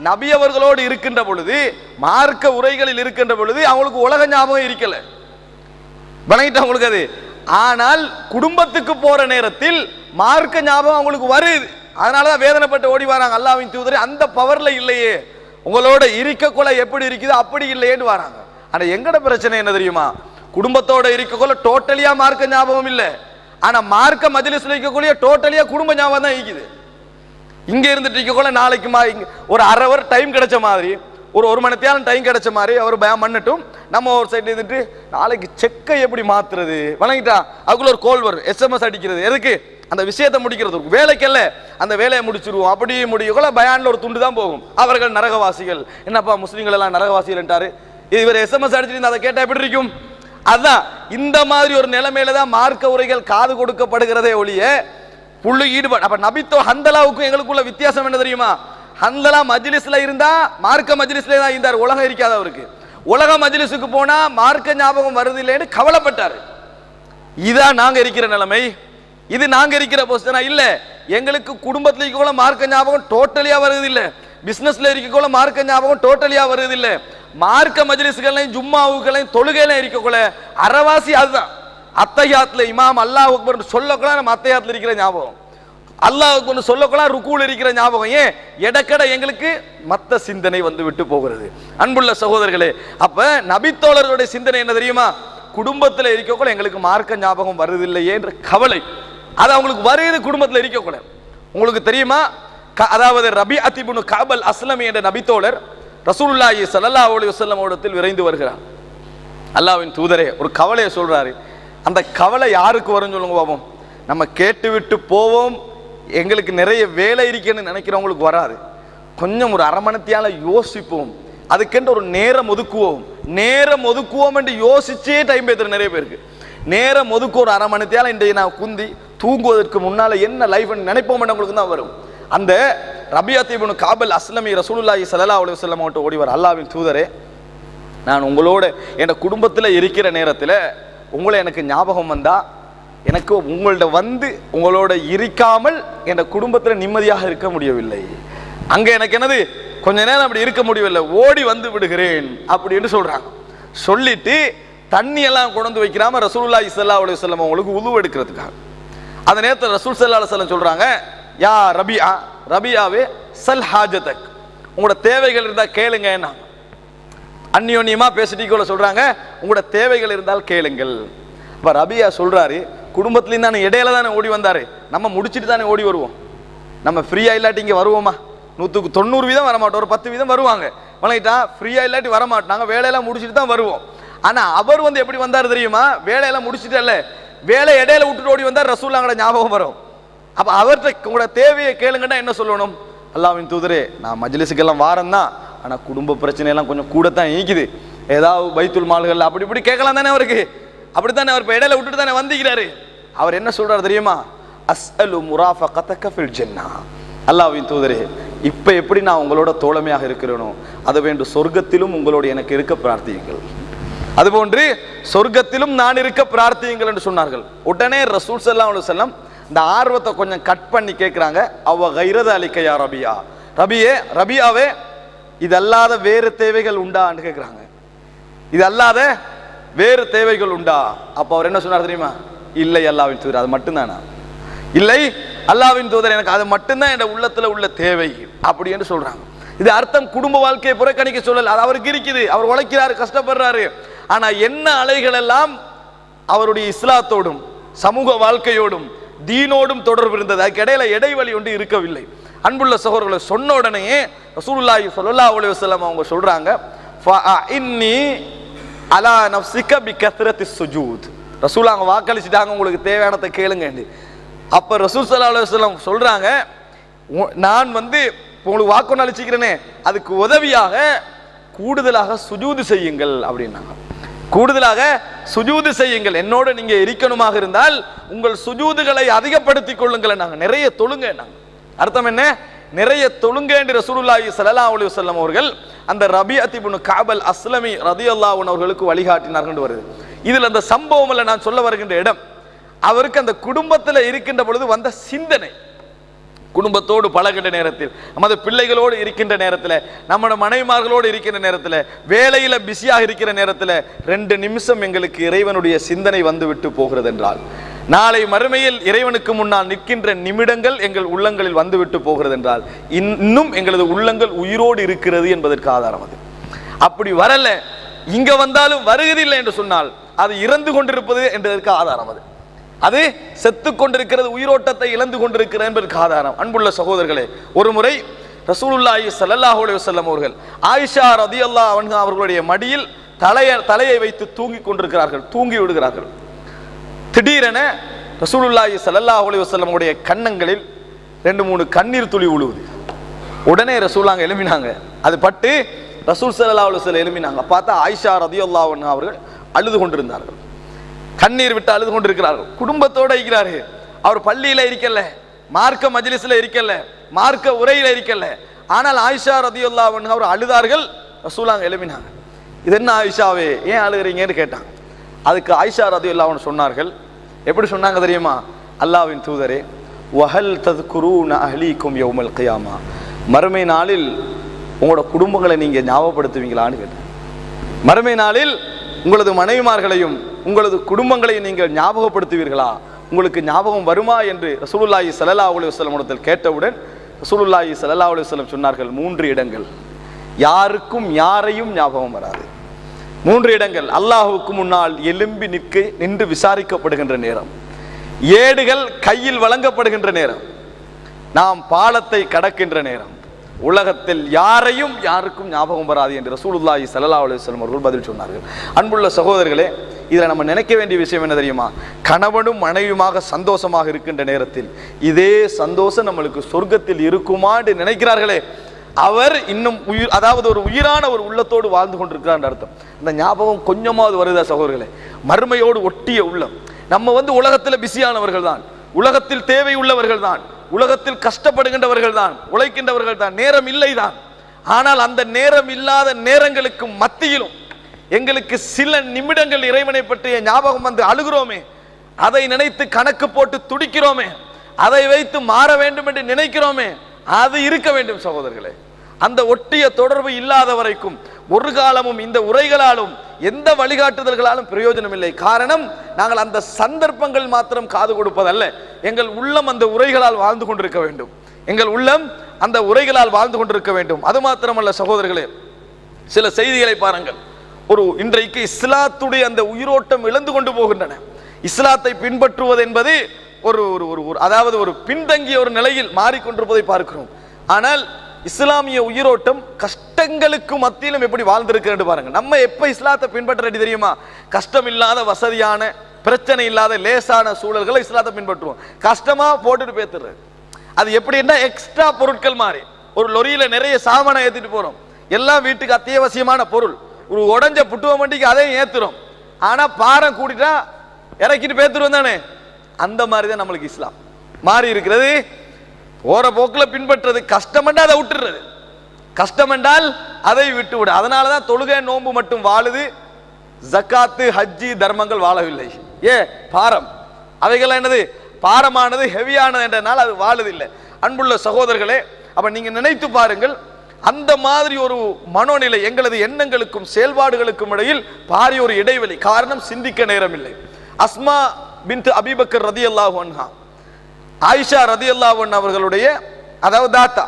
நபி அவர்களோடு இருக்கின்ற பொழுது, மார்க்க உரைகளில் இருக்கின்ற பொழுது அவங்களுக்கு உலக ஞாபகம் இருக்கல, விளங்கிட்டு அவங்களுக்கு அது. ஆனால் குடும்பத்துக்கு போற நேரத்தில் மார்க்க ஞாபகம் அவங்களுக்கு வருது. அதனாலதான் வேதனைப்பட்டு ஓடி வராங்க, அல்லாஹ்வின் தூதரே அந்த பவர்ல இல்லையே, உங்களோட இருக்கக்குள்ள எப்படி இருக்குது அப்படி இல்லையேன்னு வராங்க. ஆனா எங்கட பிரச்சனை என்ன தெரியுமா? குடும்பத்தோட இருக்கக்குள்ள டோட்டலியா மார்க்க ஞாபகம் இல்லை, ஆனா மார்க்க மஜ்லிஸ்ல இருக்கக்கூடிய டோட்டலியா குடும்ப ஞாபகம் தான் இருக்குது. இங்க இருந்துட்டு இருக்கக்குள்ள நாளைக்கு ஒரு அரை ஹவர் டைம் கிடைச்ச மாதிரி, ஒரு மணி நேரம் டைம் கிடைச்ச மாதிரி அவர் பயம் பண்ணட்டும், நம்ம ஒரு சைடு இருந்துட்டு நாளைக்கு செக்கை எப்படி மாத்துறது வணங்கிட்டா அதுக்குள்ள ஒரு கோல் வரும், SMS அடிக்கிறது, எதுக்கு அந்த விஷயத்தை முடிக்கிறது, வேலைக்கல்ல அந்த வேலையை முடிச்சிருவோம். அப்படியே முடியக்குள்ள பயான்ல ஒரு துண்டு தான் போகும், அவர்கள் நரகவாசிகள். என்னப்பா முஸ்லீம்கள் எல்லாம் நரகவாசிகள் என்றாரு, இவர் SMS அடிச்சிட்டு அதை கேட்டா எப்படி இருக்கும்? அதான் இந்த மாதிரி ஒரு நிலைமையில தான் மார்க்க உரைகள் காது கொடுக்கப்படுகிறதே ஒழிய புள்ளி ஈடுபாடு. அப்ப நபித்தோ ஹந்தலாவுக்கும் எங்களுக்குள்ள வித்தியாசம் என்ன தெரியுமா? ஹந்தலா மஜ்லிஸ்ல இருந்தா மார்க்க மஜ்லிஸ்ல தான் இருந்தார், உலகம் இருக்காது அவருக்கு. உலக மஜ்லிஸுக்கு போனா மார்க்க ஞாபகம் வருது இல்லைன்னு கவலைப்பட்டாரு. இதான் நாங்க இருக்கிற நிலைமை, இது நாங்க இருக்கிற பொசிஷனா இல்ல. எங்களுக்கு குடும்பத்துல இருக்கக்குள்ள மார்க்க ஞாபகம் டோட்டலியா வருது இல்ல, பிசினஸ்ல இருக்கக்குள்ள மார்க்க ஞாபகம் டோட்டலியா வருது இல்ல. மார்க்க மஜ்லிஸ்களையும் ஜும்மாவுகளையும் தொழுகையில இருக்கக்குள்ள அறவாசி அதுதான். அத்தையாத்துல இமாம் அல்லாஹ் அக்பர் சொல்லக்குள்ள நம்ம அத்தையாத்துல இருக்கிற ஞாபகம், அல்லாஹ் அக்பர் சொல்லக்குள்ள ருக்கூல இருக்கிற ஞாபகம். ஏன் எடக்கட எங்களுக்கு மத்த சிந்தனை வந்து விட்டு போகிறது. அன்புள்ள சகோதரர்களே, அப்ப நபித்தோழர்களுடைய சிந்தனை என்ன தெரியுமா? குடும்பத்துல இருக்கக்குள்ள எங்களுக்கு மார்க்க ஞாபகம் வருதில்லையே என்ற கவலை. அது அவங்களுக்கு வருது குடும்பத்துல இருக்கக்குள்ள. உங்களுக்கு தெரியுமா, அதாவது ரபிஅத் இப்னு கஅப் அஸ்லமி என்ற நபித்தோழர் ரசூலுல்லாஹி ஸல்லல்லாஹு அலைஹி வஸல்லம் இடத்தில் விரைந்து வருகிறார். அல்லாஹ்வின் தூதரே ஒரு கவலையை சொல்றாரு. அந்த கவலை யாருக்கு வரும்னு சொல்லுங்க பாப்போம். நம்ம கேட்டு விட்டு போவோம், எங்களுக்கு நிறைய வேலை இருக்குன்னு நினைக்கிறவங்களுக்கு வராது. கொஞ்சம் ஒரு அரை மணித்தியால யோசிப்போம், அதுக்கென்று ஒரு நேரம் ஒதுக்குவோம் என்று யோசிச்சே டைம் பேசுற நிறைய பேருக்கு. நேரம் ஒதுக்கு ஒரு அரை மணித்தியால இன்றைய நான் குந்தி தூங்குவதற்கு முன்னால என்ன லைஃப் நினைப்போம் உங்களுக்கு தான் வரும். அந்த ரபிஅத் இப்னு கஅப் அஸ்லமி ரசூலுல்லாஹி ஸல்லல்லாஹு அலைஹி வஸல்லம் கிட்ட ஓடிவார். அல்லாஹ்வின் தூதரே, நான் உங்களோட என் குடும்பத்தில் இருக்கிற நேரத்தில் உங்களை எனக்கு ஞாபகம் வந்தா, எனக்கு உங்கள்ட வந்து உங்களோட இருக்காமல் என் குடும்பத்தில் நிம்மதியாக இருக்க முடியவில்லை. அங்க எனக்கு என்னது கொஞ்ச நேரம் அப்படி இருக்க முடியவில்லை, ஓடி வந்து விடுகிறேன் அப்படின்னு சொல்றாங்க. சொல்லிட்டு தண்ணி எல்லாம் கொண்டு வைக்கிறாம ரசூலுல்லாஹி ஸல்லல்லாஹு அலைஹி வஸல்லம் அவங்களுக்கு உது எடுக்கிறதுக்காக அந்த நேரத்தில் ரசூல் ஸல்லல்லாஹு அலைஹி வஸல்லம் சொல்றாங்க, யா ரபியாவே சல் ஹாஜதக், உங்களோட தேவைகள் இருந்தா கேளுங்க. அந்நியோன்யமா பேசிட்டு சொல்றாங்க, உங்களோட தேவைகள் இருந்தால் கேளுங்கள். அப்ப ரபியா சொல்றாரு, குடும்பத்திலேருந்து தானே இடையில தானே ஓடி வந்தாரு, நம்ம முடிச்சுட்டு தானே ஓடி வருவோம். நம்ம ஃப்ரீயா இல்லாட்டி இங்க வருவோமா? 190% வரமாட்டோம், ஒரு 10% வருவாங்க. வணங்கிட்டா ஃப்ரீயா இல்லாட்டி வரமாட்டாங்க, வேலையெல்லாம் முடிச்சுட்டு தான் வருவோம். ஆனா அவர் வந்து எப்படி வந்தாரு தெரியுமா? வேலையெல்லாம் முடிச்சுட்டு அல்ல, வேலை இடையில விட்டுட்டு ஓடி வந்தார். ரசூலுல்லாஹ்வோட ஞாபகம் வரும். அப்ப அவர்கிட்ட உங்களோட தேவையை கேளுங்கன்னா என்ன சொல்லணும்? அல்லாஹ்வின் தூதரே, நான் மஜ்லிஸுக்கெல்லாம் வாரம் தான், ஆனா குடும்ப பிரச்சனை எல்லாம் கொஞ்சம் கூட தான் ஈக்குது, ஏதாவது பைத்துல் மால்கள் அப்படி இப்படி கேட்கலாம் தானே அவருக்கு. அப்படித்தானே அவர் இடையில விட்டுட்டு தானே வந்திருக்கிறாரு. அவர் என்ன சொல்றாரு தெரியுமா? அஸ்அலு முராஃபகதக ஃபில் ஜன்னah, அல்லாஹ்வின் தூதரே, இப்ப எப்படி நான் உங்களோட தோழமையாக இருக்கிறேனோ அது வேண்டு சொர்க்கத்திலும் உங்களோட எனக்கு இருக்க பிரார்த்தியுங்கள், அதுபோன்று சொர்க்கத்திலும் நான் இருக்க பிரார்த்தியுங்கள் என்று சொன்னார்கள். உடனே ரசூல் ஸல்லல்லாஹு அலைஹி வஸல்லம் இந்த ஆர்வத்தை கொஞ்சம் கட் பண்ணி கேட்கிறாங்க, அவ கைரத அலிக்கையா ரபியா, ரபியாவே இது அல்லாத வேறு தேவைகள் உண்டான்னு கேட்கிறாங்க. இது அல்லாத வேறு தேவைகள் உண்டா? அப்ப அவர் என்ன சொன்னார் தெரியுமா? இல்லை அல்லாஹ்வின் தூதர், அது மட்டும்தானா? இல்லை அல்லாஹ்வின் தூதர், எனக்கு அது மட்டும்தான் என் உள்ளத்துல உள்ள தேவை அப்படி என்று சொல்றாங்க. இது அர்த்தம் குடும்ப வாழ்க்கையை புறக்கணிக்க சொல்லல, அது அவருக்கு இருக்குது, அவர் உழைக்கிறாரு, கஷ்டப்படுறாரு. ஆனா என்ன அலைகள் எல்லாம் அவருடைய இஸ்லாத்தோடும் சமூக வாழ்க்கையோடும் தீனோடும் தொடர்பு இருந்தது, அதுக்கு இடையில இடைவெளி ஒன்று இருக்கவில்லை. அன்புள்ள சகோதரர்களை சொன்ன உடனே ரசூலுல்லாஹி ஸல்லல்லாஹு அலைஹி வஸல்லம் அவங்க சொல்றாங்க, ஃபஇன்னி அலா நஃப்ஸிக பிகத்ரத்தி சுஜூத், ரசூல் அவங்க வாக்களிச்சிட்டாங்க, உங்களுக்கு தேவையானதை கேளுங்க. அப்ப ரசூல் ஸல்லல்லாஹு அலைஹி வஸல்லம் சொல்றாங்க, நான் வந்து உங்களுக்கு வாக்கு அளிச்சிக்கிறேனே, அதுக்கு உதவியாக கூடுதலாக சுஜூது செய்யுங்கள் அப்படின்னாங்க. கூடுதலாக சுஜூது செய்யுங்கள், என்னோட நீங்க இருக்கணுமாக இருந்தால் உங்கள் சுஜூதுகளை அதிகப்படுத்திக் கொள்ளுங்கள், நாங்க நிறைய தொழுங்க. அர்த்தம் என்ன? நிறைய தொழுங்க என்று ரசூலுல்லாஹி ஸல்லல்லாஹு அலைஹி வஸல்லம் அவர்கள் அந்த ரபிஅத் இப்னு கஅப் அஸ்லமி ரலியல்லாஹு அன்ஹு அவர்களுக்கு வழிகாட்டினார்கள் வருது. இதுல அந்த சம்பவம்ல நான் சொல்ல வருகின்ற இடம், அவருக்கு அந்த குடும்பத்தில் இருக்கின்ற பொழுது வந்த சிந்தனை, குடும்பத்தோடு பழகின்ற நேரத்தில், நமது பிள்ளைகளோடு இருக்கின்ற நேரத்தில், நம்மளோட மனைவிமார்களோடு இருக்கின்ற நேரத்தில், வேலையில பிஸியாக இருக்கிற நேரத்தில் 2 நிமிஷம் எங்களுக்கு இறைவனுடைய சிந்தனை வந்து விட்டு போகிறது என்றால், நாளை மறுமையில் இறைவனுக்கு முன்னால் நிற்கின்ற நிமிடங்கள் எங்கள் உள்ளங்களில் வந்துவிட்டு போகிறது என்றால், இன்னும் எங்களது உள்ளங்கள் உயிரோடு இருக்கிறது என்பதற்கு ஆதாரம் அது. அப்படி வரல, இங்க வந்தாலும் வருகிறதில்லை என்று சொன்னால் அது இறந்து கொண்டிருப்பது என்பதற்கு ஆதாரம் அது. அது செத்து கொண்டிருக்கிறது, உயிரோட்டத்தை இழந்து கொண்டிருக்கிறது என்பதற்கு ஆதாரம். அன்புள்ள சகோதரர்களே, ஒரு முறை ரசூலுல்லாஹி ஸல்லல்லாஹு அலைஹி வஸல்லம் அவர்கள் ஆயிஷா ரலியல்லாஹு அன்ஹா அவர்களுடைய மடியில் தலையை வைத்து தூங்கி கொண்டிருக்கிறார்கள், தூங்கி விடுகிறார்கள். திடீரென ரசூலுல்லாஹி ஸல்லல்லாஹு அலைஹி வஸல்லம் உடைய கன்னங்களில் 2-3 கண்ணீர் துளி விழுவுது. உடனே ரசூலுல்லாஹ் எழும்பினாங்க. அது பட்டு ரசூல் ஸல்லல்லாஹு அலைஹி வஸல்லம் எழும்பினாங்க. பார்த்தா ஆயிஷா ரலியல்லாஹு அன்ஹா அவர்கள் அழுது கொண்டிருந்தார்கள், கண்ணீர் விட்டு அழுது கொண்டிருக்கிறார்கள். குடும்பத்தோடு இருக்கிறார்கள். அவர் பள்ளியில இருக்கல, மார்க்க மஜ்லிஸ்ல இருக்கல, மார்க்க உரையில இருக்கல. ஆனால் ஆயிஷா ரலியல்லாஹு அன்ஹா அவர் அழுதார்கள். ரசூலுல்லாஹ் எழும்பினாங்க. இது என்ன ஆயிஷாவே, ஏன் அழுகிறீங்கன்னு கேட்டாங்க. அதுக்கு ஆயிஷா ரலியல்லாஹு அன்ஹா சொன்னார்கள். எப்படி சொன்னாங்க தெரியுமா? அல்லாஹ்வின் தூதரே, வஹல் தذ்குரூன அஹ்லீக்கும் யௌமல் கியாமா, மறுமை நாளில் உங்களோட குடும்பங்களை நீங்க ஞாபகப்படுத்துவீங்களான்னு கேட்டாங்க. மறுமை நாளில் உங்களது மனைவிமார்களையும் உங்களது குடும்பங்களையும் நீங்கள் ஞாபகப்படுத்துவீர்களா, உங்களுக்கு ஞாபகம் வருமா என்று ரசூலுல்லாஹி ஸல்லல்லாஹு அலைஹி வஸல்லம் இடத்தில் கேட்டவுடன் ரசூலுல்லாஹி ஸல்லல்லாஹு அலைஹி வஸல்லம் சொன்னார்கள், 3 இடங்கள் யாருக்கும் யாரையும் ஞாபகம் வராது. 3 இடங்கள் அல்லாஹ்வுக்கு முன்னால் எழும்பி நின்று விசாரிக்கப்படுகின்ற நேரம், ஏடுகள் கையில் வழங்கப்படுகின்ற நேரம், நாம் பாலத்தை கடக்கின்ற நேரம், உலகத்தில் யாருக்கும் ஞாபகம் வராது என்று ரசூலுல்லாஹி ஸல்லல்லாஹு அலைஹி வஸல்லம் அவர்கள் பதில் சொன்னார்கள். அன்புள்ள சகோதரர்களே, இதில் நம்ம நினைக்க வேண்டிய விஷயம் என்ன தெரியுமா? கணவனும் மனைவியுமாக சந்தோஷமாக இருக்கின்ற நேரத்தில் இதே சந்தோஷம் நம்மளுக்கு சொர்க்கத்தில் இருக்குமான்னு நினைக்கிறார்களே, அவர் இன்னும் அதாவது ஒரு உயிரான ஒரு உள்ளத்தோடு வாழ்ந்து கொண்டிருக்கிறார் அர்த்தம். இந்த ஞாபகம் கொஞ்சமாவது வருதா சகோதரர்களே? மறுமையோடு ஒட்டிய உள்ளம். நம்ம உலகத்தில் பிஸியானவர்கள் தான், உலகத்தில் தேவை உள்ளவர்கள் தான், உலகத்தில் கஷ்டப்படுகின்றவர்கள் தான், உழைக்கின்றவர்கள் தான், நேரம் இல்லை தான். ஆனால் அந்த நேரம் இல்லாத நேரங்களுக்கு மத்தியிலும் எங்களுக்கு சில நிமிடங்கள் இறைவனை பற்றிய ஞாபகம் வந்து அழுகிறோமே, அதை நினைத்து கணக்கு போட்டு துடிக்கிறோமே, அதை வைத்து மாற வேண்டும் என்று நினைக்கிறோமே, அது இருக்க வேண்டும் சகோதரர்களே. அந்த ஒட்டிய தொடர்பு இல்லாத வரைக்கும் ஒரு காலமும் இந்த உரைகளாலும் எந்த வழிகாட்டுதல்களாலும் பிரயோஜனம் இல்லை. காரணம், நாங்கள் அந்த சந்தர்ப்பங்கள் மாத்திரம் காது கொடுப்பதல்ல, எங்கள் உள்ளம் அந்த உரைகளால் வாழ்ந்து கொண்டிருக்க வேண்டும். எங்கள் உள்ளம் அந்த உரைகளால் வாழ்ந்து கொண்டிருக்க வேண்டும். அது மாத்திரமல்ல சகோதரர்களே, சில செய்திகளை பாருங்கள். இன்றைக்கு இஸ்லாத்துடைய அந்த உயிரோட்டம் இழந்து கொண்டு போகின்றன. இஸ்லாத்தை பின்பற்றுவது என்பது அதாவது ஒரு பின்தங்கிய ஒரு நிலையில் மாறிக்கொண்டிருப்பதை பார்க்கிறோம். ஆனால் இஸ்லாமிய உயிரோட்டம் கஷ்டங்களுக்கு மத்தியிலும் எப்படி வாழ்ந்திருக்கிறது பாருங்க. நம்ம எப்ப இஸ்லாத்தை பின்பற்ற தெரியுமா? கஷ்டம் இல்லாத, வசதியான, பிரச்சனை இல்லாத லேசான சூழல்களை இஸ்லாத்தை பின்பற்றுவோம். கஷ்டமா போட்டுட்டு பேத்துறது. அது எப்படின்னா எக்ஸ்ட்ரா பொருட்கள் மாதிரி ஒரு லொரியில நிறைய சாமானை ஏத்திட்டு போறோம். எல்லாம் வீட்டுக்கு அத்தியாவசியமான பொருள். ஒரு உடஞ்ச புட்டுவ மண்டிக்கு அதையும் ஏத்துறோம். ஆனா பாரம் கூட்டிட்டா இறக்கிட்டு பேத்துருவோம் தானே. அந்த மாதிரி தான் நம்மளுக்கு இஸ்லாம் மாறி இருக்கிறது. போற போக்கில் பின்பற்றது. கஷ்டம் என்றால் அதை விட்டுறது, கஷ்டம் என்றால் அதை விட்டு விட. அதனாலதான் தொழுகை நோன்பு மட்டும் வாழுது, ஜக்காத்து ஹஜ்ஜி தர்மங்கள் வாழவில்லை. பாரம், அவைகள் என்னது பாரமானது, ஹெவியானது என்றனால அது வாழுதில்லை. அன்புள்ள சகோதரர்களே, அப்ப நீங்க நினைத்து பாருங்கள், அந்த மாதிரி ஒரு மனோநிலை எங்களது எண்ணங்களுக்கும் செயல்பாடுகளுக்கும் இடையில் பாரிய ஒரு இடைவெளி. காரணம், சிந்திக்க நேரம் இல்லை. அஸ்மா பின்த் அபீபக்கர் ரலியல்லாஹு அன்ஹா, ஆயிஷா ரலியல்லாஹு அன்ஹா அவர்களுடைய அதாவது தாத்தா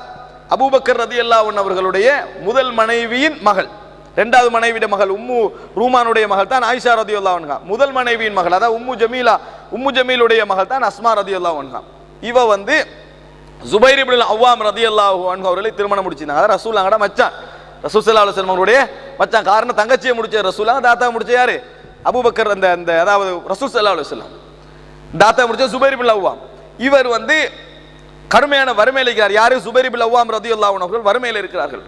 அபூபக்கர் ரலியல்லாஹு அன்ஹு அவர்களுடைய முதல் மனைவியின் மகள், இரண்டாவது மனைவியின் மகள் உம்மு ரூமானுடைய மகள் தான் ஆயிஷா ரலியல்லாஹு அன்ஹா. முதல் மனைவியின் மகள் அதாவது உம்மு ஜமீலுடைய மகள் தான் அஸ்மா ரலியல்லாஹு அன்ஹா. இவ ஜுபைர் இப்னு அவ்வாம் ரலியல்லாஹு அன்ஹு அவர்களை திருமணம் முடிச்சிருந்தாங்க. ரசூலுல்லாஹ்வோட மச்சான், ரசூல் ஸல்லல்லாஹு அலைஹி வஸல்லம் அவருடைய மச்சான். காரணம், தங்கச்சியை முடிச்ச ரசூலுல்லாஹ், தாத்தா முடிச்ச யாரு? அபூபக்கர். அந்த அதாவது ரசூல் ஸல்லல்லாஹு அலைஹி வஸல்லம் தாத்தா முடிச்ச ஜுபைர் இப்னு அவ்வாம். இவர் கடுமையான வறுமையில் இருக்கிறார். யாரு? ஜுபைர் இப்னு அவ்வாம் ரலியல்லாஹு அன்ஹு அவர்கள் வறுமையில் இருக்கிறார்கள்.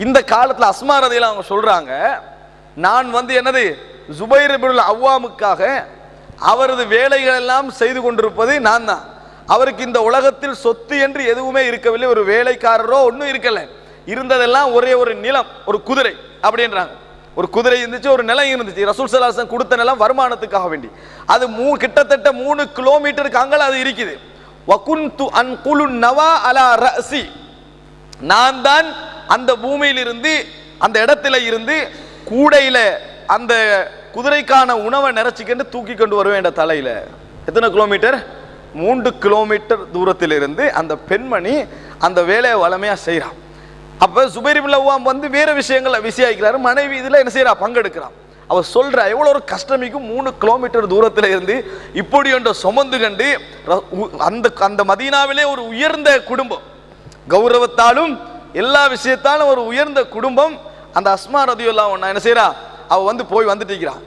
இந்த காலத்தில் அஸ்மா ரலியல்லாஹு அவங்க சொல்றாங்க, நான் என்னது ஜுபைர் இப்னு அவ்வாமுக்காக அவரது வேலைகள் எல்லாம் செய்து கொண்டிருப்பது நான் தான். அவருக்கு இந்த உலகத்தில் சொத்து என்று எதுவுமே இருக்கவில்லை, ஒரு வேலைக்காரரோ ஒன்றும் இருக்கல. இருந்ததெல்லாம் ஒரே ஒரு நிலம், ஒரு குதிரை அப்படின்றாங்க. ஒரு குதிரை இருந்துச்சு, ஒரு நிலம் இருந்துச்சு. ரசூல் ஸல்லல்லாஹு அலைஹி வஸல்லம் கொடுத்த நிலம் வருமானத்துக்காக வேண்டி. அது கிட்டத்தட்ட 3 கிலோமீட்டருக்கு அங்கல அது இருக்குது. வகுந்து அன்குலு நவா அலா ரஸி, நான் தான் அந்த பூமியில் இருந்து, அந்த இடத்துல இருந்து கூடையில அந்த குதிரைக்கான உணவை நிறைச்சிக்கிட்டு தூக்கி கொண்டு வருவேன் என்ற தலையில. எத்தனை கிலோமீட்டர்? 3 கிலோமீட்டர் தூரத்தில் இருந்து அந்த பெண்மணி அந்த வேலையை வளமையா செய்யறான். அப்ப ஜுபைர் இப்னு அவ்வாம் வேற விஷயங்களை விசியாக்கிறாரு, மனைவி இதுல என்ன செய்யறா? பங்கெடுக்கிறான். அவர் சொல்ற, எவ்வளவு ஒரு கஷ்டமிக்கும் 3 கிலோமீட்டர் தூரத்தில் இருந்து இப்படி ஒன்று சுமந்து கண்டு அந்த மதீனாவிலே ஒரு உயர்ந்த குடும்பம், கௌரவத்தாலும் எல்லா விஷயத்தாலும் ஒரு உயர்ந்த குடும்பம். அந்த அஸ்மா ரதியல்லாஹு அன்ஹா என்ன செய்றா, அவ வந்து போய் வந்துட்டு இருக்கிறான்.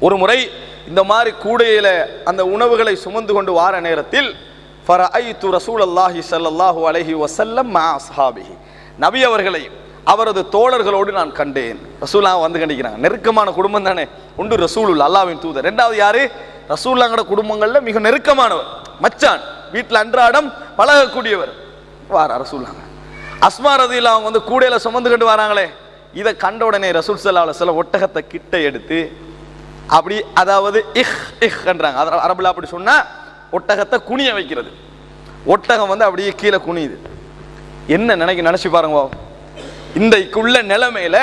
ஒரு முறை இந்த மாதிரி கூடையில அந்த உணவுகளை சுமந்து கொண்டு வார நேரத்தில் ஃபரஐது ரசூலல்லாஹி ஸல்லல்லாஹு அலைஹி வஸல்லம் மா அஸ்ஹாபிஹி, நபி அவர்களை அவரது தோழர்களோடு நான் கண்டேன். ரசூலுல்லாஹ் வந்து கண்டிக்கிறாங்க. நெருக்கமான குடும்பம் தானே உண்டு ரசூலுல்லாஹ், அல்லாஹ்வின் தூதர். ரெண்டாவது யாரு, ரசூலுல்லாஹ்ங்கட குடும்பங்கள்ல மிக நெருக்கமானவர், மச்சான், வீட்டில் அன்றாடம் பழகக்கூடியவர். வார ரசூலுல்லாஹ் அஸ்மா ரதியல்லாஹு வந்து கூடையில சுமந்து கொண்டு வராங்களே, இதை கண்ட உடனே ரசூல் ஸல்லல்லாஹு அலைஹி வஸல்லம் ஒட்டகத்தை கிட்ட எடுத்து அப்படி, அதாவது என்றாங்க அரபுல, அப்படி சொன்னா ஒட்டகத்தை குனிய வைக்கிறது. ஒட்டகம் வந்து அப்படியே கீழே குனியுது. என்ன நினைச்சு பாருங்க, இன்றைக்குள்ள நிலைமையில,